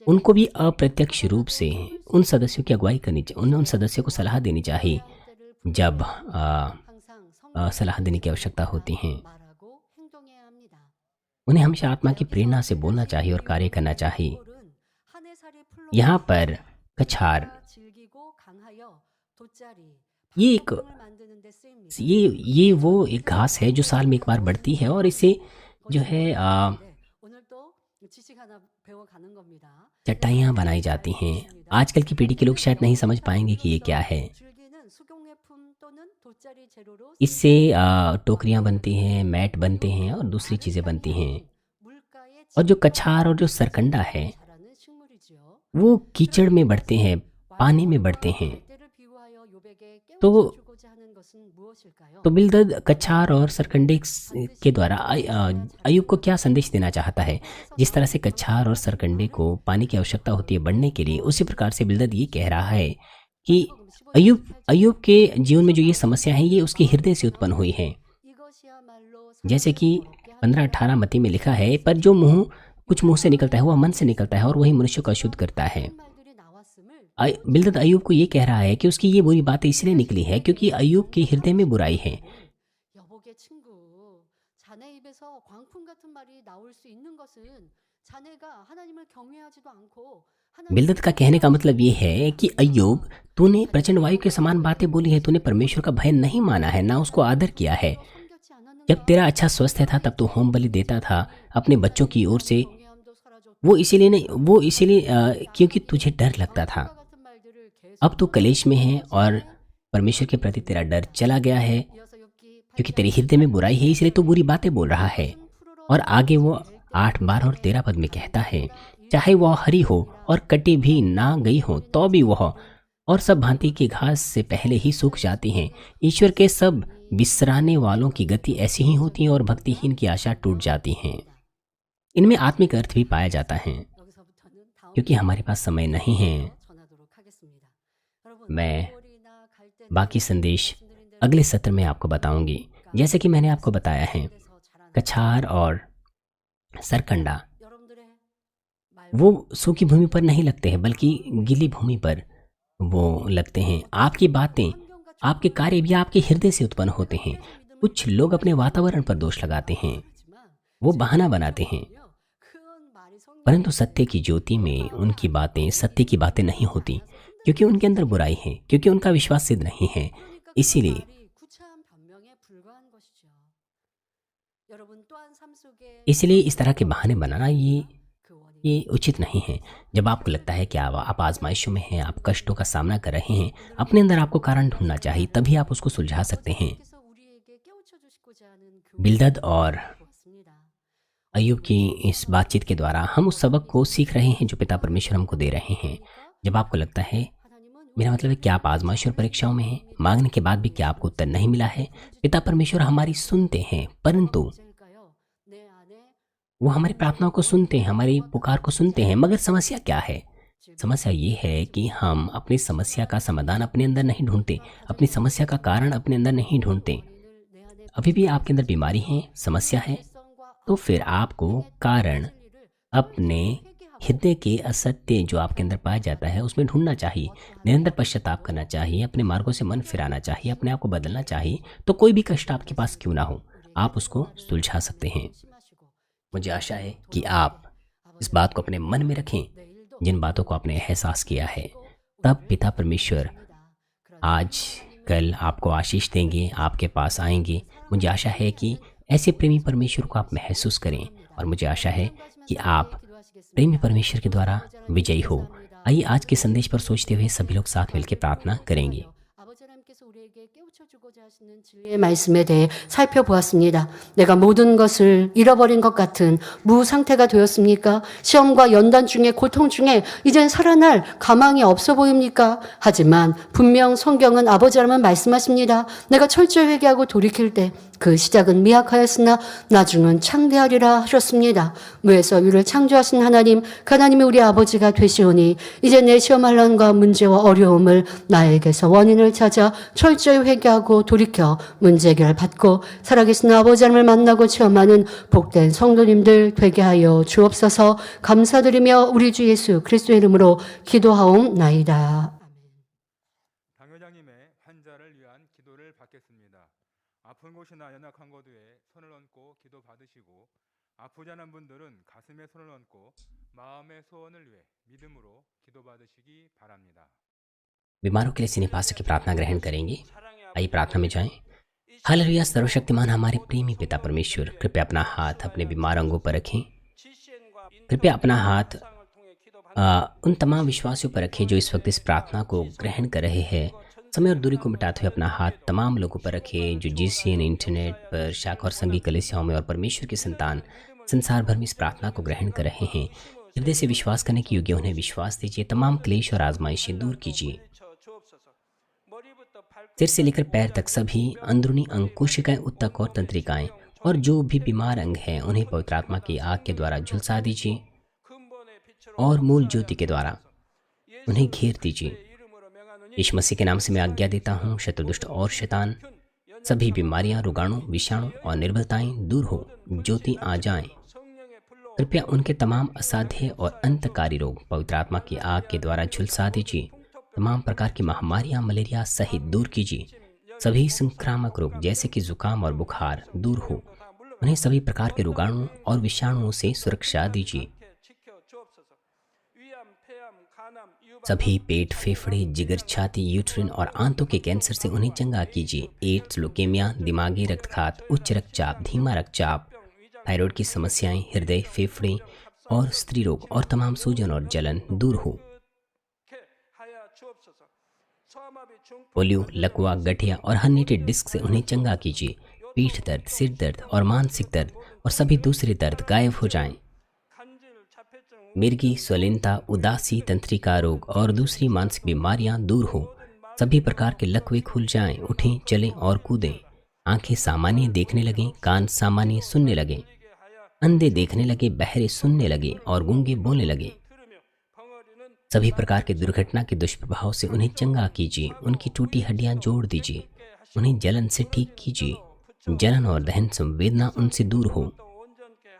[SPEAKER 1] उनको भी अप्रत्यक्ष रूप से उन सदस्यों की अगुवाई करनी चाहिए, उन सदस्यों को सलाह देनी चाहिए जब सलाह देने की आवश्यकता होती है। उन्हें हमेशा आत्मा की प्रेरणा से बोलना चाहिए और कार्य करना चाहिए। यहाँ पर कछार ये वो एक घास है जो साल में एक बार बढ़ती है, और इसे जो है चटाइयाँ बनाई जाती हैं। आजकल की पीढ़ी के लोग शायद नहीं समझ पाएंगे कि ये क्या है। इससे टोकरियाँ बनती हैं, मैट बनते हैं और दूसरी चीज़ें बनती हैं। और जो कछार और जो सरकंडा है वो कीचड़ में बढ़ते हैं, पानी में बढ़ते हैं। तो बिल्दद कछार और सरकंडे के द्वारा अय्यूब को क्या संदेश देना चाहता है? जिस तरह से कछार और सरकंडे को पानी की आवश्यकता होती है बढ़ने के लिए, उसी प्रकार से बिल्दद ये कह रहा है कि अय्यूब के जीवन में जो ये समस्या है ये उसके हृदय से उत्पन्न हुई है। जैसे कि 15-18 मत्ती में लिखा है, पर जो कुछ मुंह से निकलता है वह मन से निकलता है और वही मनुष्य को अशुद्ध करता है। बिल्दद अय्यूब को ये कह रहा है कि उसकी ये बुरी बातें इसलिए निकली है क्योंकि अय्यूब के हृदय में बुराई है। बिल्दद का कहने का मतलब ये है कि अय्यूब, तूने प्रचंड वायु के समान बातें बोली है, तूने परमेश्वर का भय नहीं माना है, ना उसको आदर किया है। जब तेरा अच्छा स्वास्थ्य था तब तू होम बलि देता था अपने बच्चों की ओर से, वो इसीलिए क्योंकि तुझे डर लगता था। अब तू कलेश में है और परमेश्वर के प्रति तेरा डर चला गया है, क्योंकि तेरे हृदय में बुराई है, इसलिए तू बुरी बातें बोल रहा है। और आगे वो 8, 12 और 13 पद में कहता है, चाहे वह हरी हो और कटी भी ना गई हो तो भी वह और सब भांति की घास से पहले ही सूख जाती हैं। ईश्वर के सब बिसराने वालों की गति ऐसी ही होती है और भक्तिहीन की आशा टूट जाती हैं। इनमें आत्मिक अर्थ भी पाया जाता है। क्योंकि हमारे पास समय नहीं है, मैं बाकी संदेश अगले सत्र में आपको बताऊंगी। जैसे कि मैंने आपको बताया है, कछार और सरकंडा
[SPEAKER 2] 여러분들의
[SPEAKER 1] वो
[SPEAKER 2] 말과
[SPEAKER 1] सूखी भूमि पर नहीं लगते हैं, बल्कि गीली भूमि पर वो लगते हैं। आपकी बातें,
[SPEAKER 2] 환경과
[SPEAKER 1] आपके
[SPEAKER 2] 조건을
[SPEAKER 1] कार्य भी आपके हृदय से उत्पन्न होते हैं।
[SPEAKER 2] 그래서 믿음을
[SPEAKER 1] कुछ लोग अपने वातावरण पर दोष लगाते हैं,
[SPEAKER 2] 하지만
[SPEAKER 1] वो
[SPEAKER 2] 제
[SPEAKER 1] बहाना बनाते हैं,
[SPEAKER 2] 성경은요, 큰 말이 성경에
[SPEAKER 1] परंतु सत्य की ज्योति में उनकी बातें सत्य की बातें नहीं होती, क्योंकि उनके अंदर बुराई है, क्योंकि उनका विश्वास सिद्ध नहीं है।
[SPEAKER 2] 그러니까 그
[SPEAKER 1] इसीलिए
[SPEAKER 2] 말이 구차한 변명에 불과한 것이죠. 여러분 또한 삶 속에
[SPEAKER 1] इसलिए इस तरह के बहाने बनाना
[SPEAKER 2] 그 원인이
[SPEAKER 1] ये उचित नहीं है। जब आपको लगता है कि आप आजमाइशों में हैं, आप कष्टों का सामना कर रहे हैं, अपने अंदर आपको कारण ढूंढना चाहिए, तभी आप उसको सुलझा सकते हैं।
[SPEAKER 2] 하나님께서 우리에게 깨우쳐 주시고자 하는
[SPEAKER 1] बिलदद और
[SPEAKER 2] 보았습니다.
[SPEAKER 1] अय्यूब की इस बातचीत के द्वारा हम उस सबक को सीख रहे हैं जो पिता परमेश्वर हमको दे रहे हैं। जब आपको लगता है,
[SPEAKER 2] 하나님은
[SPEAKER 1] मेरा मतलब है कि आप आजमाइश और परीक्षाओं में हैं, मांगने के बाद भी क्या आपको उत्तर नहीं मिला है, पिता परमेश्वर हमारी सुनते हैं, परंतु
[SPEAKER 2] 문제일까요? 내 안에
[SPEAKER 1] वो हमारी प्रार्थनाओं को सुनते हैं, हमारी पुकार को सुनते हैं। मगर समस्या क्या है? समस्या ये है कि हम अपनी समस्या का समाधान अपने अंदर नहीं ढूंढते, अपनी समस्या का कारण अपने अंदर नहीं ढूंढते।
[SPEAKER 2] 원인을 내 안에
[SPEAKER 1] अभी भी आपके अंदर बीमारी है, समस्या है, तो फिर आपको कारण अपने हृदय के असत्य जो आपके अंदर पाया जाता है उसमें ढूंढना चाहिए, निरंतर पश्चाताप करना चाहिए, अपने मार्गों से मन फिराना चाहिए, अपने आप को बदलना चाहिए। तो कोई भी कष्ट आपके पास क्यों ना हो, आप उसको सुलझा सकते हैं। मुझे आशा है कि आप इस बात को अपने मन में रखें, जिन बातों को आपने एहसास किया है, तब पिता परमेश्वर आज कल आपको आशीष देंगे, आपके पास आएंगे। मुझे आशा है कि ऐसे प्रेमी परमेश्वर को आप महसूस करें, और मुझे आशा है कि आप प्रेमी परमेश्वर के द्वारा विजयी हो। आइए आज के संदेश पर सोचते हुए सभी लोग साथ मिलकर प्रार्थना करेंगे।
[SPEAKER 2] 아버지 하나님께서 우리에게 깨우쳐 주고자 하시는 진리의 말씀에 대해 살펴보았습니다. 내가 모든 것을 잃어버린 것 같은 무상태가 되었습니까? 시험과 연단 중에 고통 중에 이젠 살아날 가망이 없어 보입니까? 하지만 분명 성경은 아버지 하나님은 말씀하십니다. 내가 철저히 회개하고 돌이킬 때 그 시작은 미약하였으나 나중은 창대하리라 하셨습니다. 무에서 위를 창조하신 하나님, 그 하나님이 우리 아버지가 되시오니 이제 내 시험환란과 문제와 어려움을 나에게서 원인을 찾아 철저히 회개하고 돌이켜 문제 해결 받고 살아계신 아버지 하나님을 만나고 체험하는 복된 성도님들 되게 하여 주옵소서. 감사드리며 우리 주 예수 그리스도의 이름으로 기도하옵나이다.
[SPEAKER 3] 당 회장님의 환자를 위한 기도를 받겠습니다. 아픈 곳이나 연약한 곳 위에 손을 얹고 기도 받으시고 아프지 않은 분들은 가슴에 손을 얹고 마음의 소원을 위해 믿음으로 기도 받으시기 바랍니다.
[SPEAKER 1] बीमारों के लिए सिनेपास की प्रार्थना ग्रहण करेंगे। आइए प्रार्थना में जाएं। हालेलुया। सर्वशक्तिमान हमारे प्रेमी पिता परमेश्वर, कृपया अपना हाथ अपने बीमार अंगों पर रखें। कृपया अपना हाथ उन तमाम विश्वासियों पर रखें जो इस वक्त इस प्रार्थना को ग्रहण कर रहे हैं। समय और दूरी को मिटाते हुए अपना हाथ तमाम लोगों पर रखें जो GCN इंटरनेट पर शाखा और संघी कलीसियाओं में और परमेश्वर के संतान संसार भर में इस प्रार्थना को ग्रहण कर रहे हैं। हृदय से विश्वास करने के योग्य उन्हें विश्वास दीजिए। तमाम क्लेश और आजमाइशें दूर कीजिए। सिर से लेकर पैर तक सभी अंदरूनी अंग, कोशिकाएं, उत्तक और तंत्रिकाएं और जो भी बीमार अंग हैं उन्हें पवित्र आत्मा की आग के द्वारा झुलसा दीजिए और मूल ज्योति के द्वारा उन्हें घेर दीजिए। यीशु मसीह के नाम से मैं आज्ञा देता हूँ, शत्रुदुष्ट और शैतान, सभी बीमारियां, रोगाणु, विषाणु और निर्बलताएं दूर हो, ज्योति आ जाएं। कृपया उनके तमाम असाध्य और अंतकारी रोग पवित्र आत्मा की आग के द्वारा झुलसा दीजिए। तमाम प्रकार की महामारियां, मलेरिया सहित दूर कीजिए। सभी संक्रामक रोग जैसे कि जुकाम और बुखार दूर हो, उन्हें सभी प्रकार के रोगाणुओं और विषाणुओं से सुरक्षा दीजिए। सभी पेट, फेफड़े, जिगर, छाती, यूट्रिन और आंतों के कैंसर से उन्हें चंगा कीजिए। एड्स, लुकेमिया, दिमागी रक्तघात, उच्च रक्तचाप, धीमा रक्तचाप, थायराइड की समस्याएं, हृदय, फेफड़े और स्त्री रोग और तमाम सूजन और जलन दूर हो। पोलियो, लकवा, गठिया और हर्निटेड डिस्क से उन्हें चंगा कीजिए। पीठ दर्द, सिर दर्द और मानसिक दर्द और सभी दूसरे दर्द गायब हो जाएं। मिर्गी, स्वलीनता, उदासी, तंत्रिका रोग और दूसरी मानसिक बीमारियां दूर हो। सभी प्रकार के लकवे खुल जाएं, उठें, चलें और कूदें। आंखें सामान्य देखने लगें, कान सामान्य सुनने लगें, अंधे देखने लगे, बहरे सुनने लगे और गूंगे बोलने लगे। सभी प्रकार के दुर्घटना के दुष्प्रभाव से उन्हें चंगा कीजिए। उनकी टूटी हड्डियां जोड़ दीजिए। उन्हें जलन से ठीक कीजिए। जलन और दहन संवेदना उनसे दूर हो।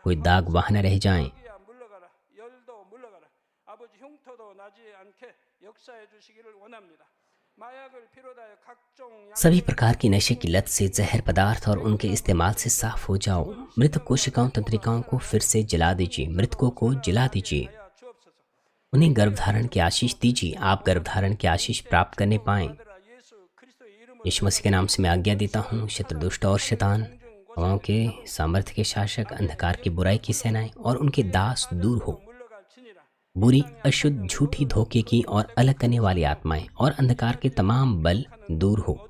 [SPEAKER 1] कोई दाग वहाँ न रह जाएं।
[SPEAKER 4] 모기야 물러가라. 열도 물러가라. 아버지 흉터도 나지 않게 역사해 주시기를 원합니다. 마약을 비롯하여 각종
[SPEAKER 1] सभी प्रकार की नशे की लत से, जहर पदार्थ और उनके इस्तेमाल से साफ हो जाओ। मृतक कोशिकाओं तंत्रिकाओं को फिर से जला दीजिए, मृतकों को जला दीजिए।
[SPEAKER 4] 주옵소서.
[SPEAKER 1] उन्हें गर्भधारण की आशीष दीजिए। आप गर्भधारण की आशीष प्राप्त करने पाएं।
[SPEAKER 4] 아들아 예수 그리스도의 이름으로
[SPEAKER 1] यीशु मसीह के नाम से मैं आज्ञा देता हूँ, शत्रु दुष्ट और शैतान, हवाओं के सामर्थ्य के शासक, अंधकार की बुराई की सेनाएं और उनके दास दूर हो।
[SPEAKER 4] 물러갈지니라.
[SPEAKER 1] बुरी, अशुद्ध, झूठी, धोखे की और अलग करने वाली आत्माएं और अंधकार के तमाम बल दूर हो।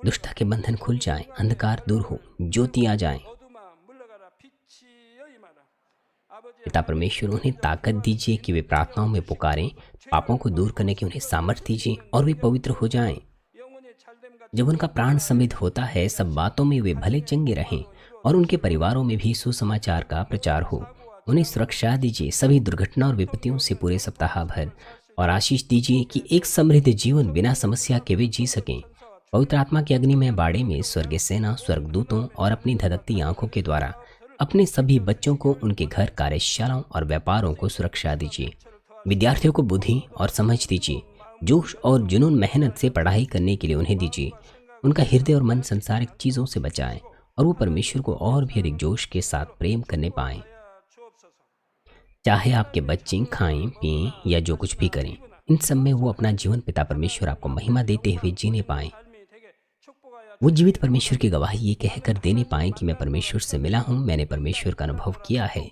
[SPEAKER 1] दुष्टता के बंधन खुल जाएं, अंधकार दूर हो, ज्योति आ जाए।
[SPEAKER 4] 어둠아 물러가라. 빛이여 임하라. 아버지
[SPEAKER 1] पिता परमेश्वर, उन्हें ताकत दीजिए कि वे प्रार्थनाओं में पुकारें। पापों को दूर करने की उन्हें सामर्थ्य दीजिए और वे पवित्र हो जाएं।
[SPEAKER 4] 영혼의 잘됨 같은
[SPEAKER 1] जब उनका प्राण समृद्ध होता है, सब बातों में वे भले चंगे रहें और उनके परिवारों में भी सुसमाचार का प्रचार हो। उन्हें सुरक्षा दीजिए सभी दुर्घटना और विपत्तियों से पूरे सप्ताह भर, और आशीष दीजिए कि एक समृद्ध जीवन बिना समस्या के वे जी सकें। पवित्र आत्मा की अग्निमय बाड़े में स्वर्गीय सेना, स्वर्गदूतों और अपनी धधकती आंखों के द्वारा अपने सभी बच्चों को, उनके घर, कार्यशालाओं और व्यापारों को सुरक्षा दीजिए। विद्यार्थियों को बुद्धि और समझ दीजिए। जोश और जुनून, मेहनत से पढ़ाई करने के लिए उन्हें दीजिए। उनका हृदय और मन संसारिक चीज़ों से बचाएं और वो परमेश्वर को और भी अधिक जोश के साथ प्रेम करने पाएं।
[SPEAKER 4] 주옵소서.
[SPEAKER 1] चाहे आपके बच्चे खाएं, पिएं या जो कुछ भी करें, इन सब में वो अपना जीवन पिता परमेश्वर आपको महिमा देते हुए जीने पाएं।
[SPEAKER 4] 삶이 되게 축복하여
[SPEAKER 1] वो जीवित परमेश्वर की गवाही ये कहकर देने पाएं कि मैं परमेश्वर से मिला हूँ, मैंने परमेश्वर का अनुभव किया है,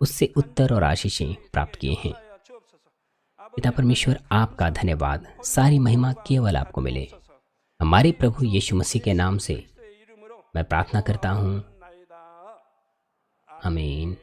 [SPEAKER 1] उससे उत्तर और आशीषें प्राप्त किए हैं।
[SPEAKER 4] 주옵소서.
[SPEAKER 1] पिता परमेश्वर, आपका धन्यवाद। सारी महिमा केवल आपको मिले। हमारे प्रभु यीशु मसीह के नाम से
[SPEAKER 4] 그리스도의 이름으로
[SPEAKER 1] मैं प्रार्थना करता हूँ।
[SPEAKER 4] 나이다.
[SPEAKER 1] आमीन।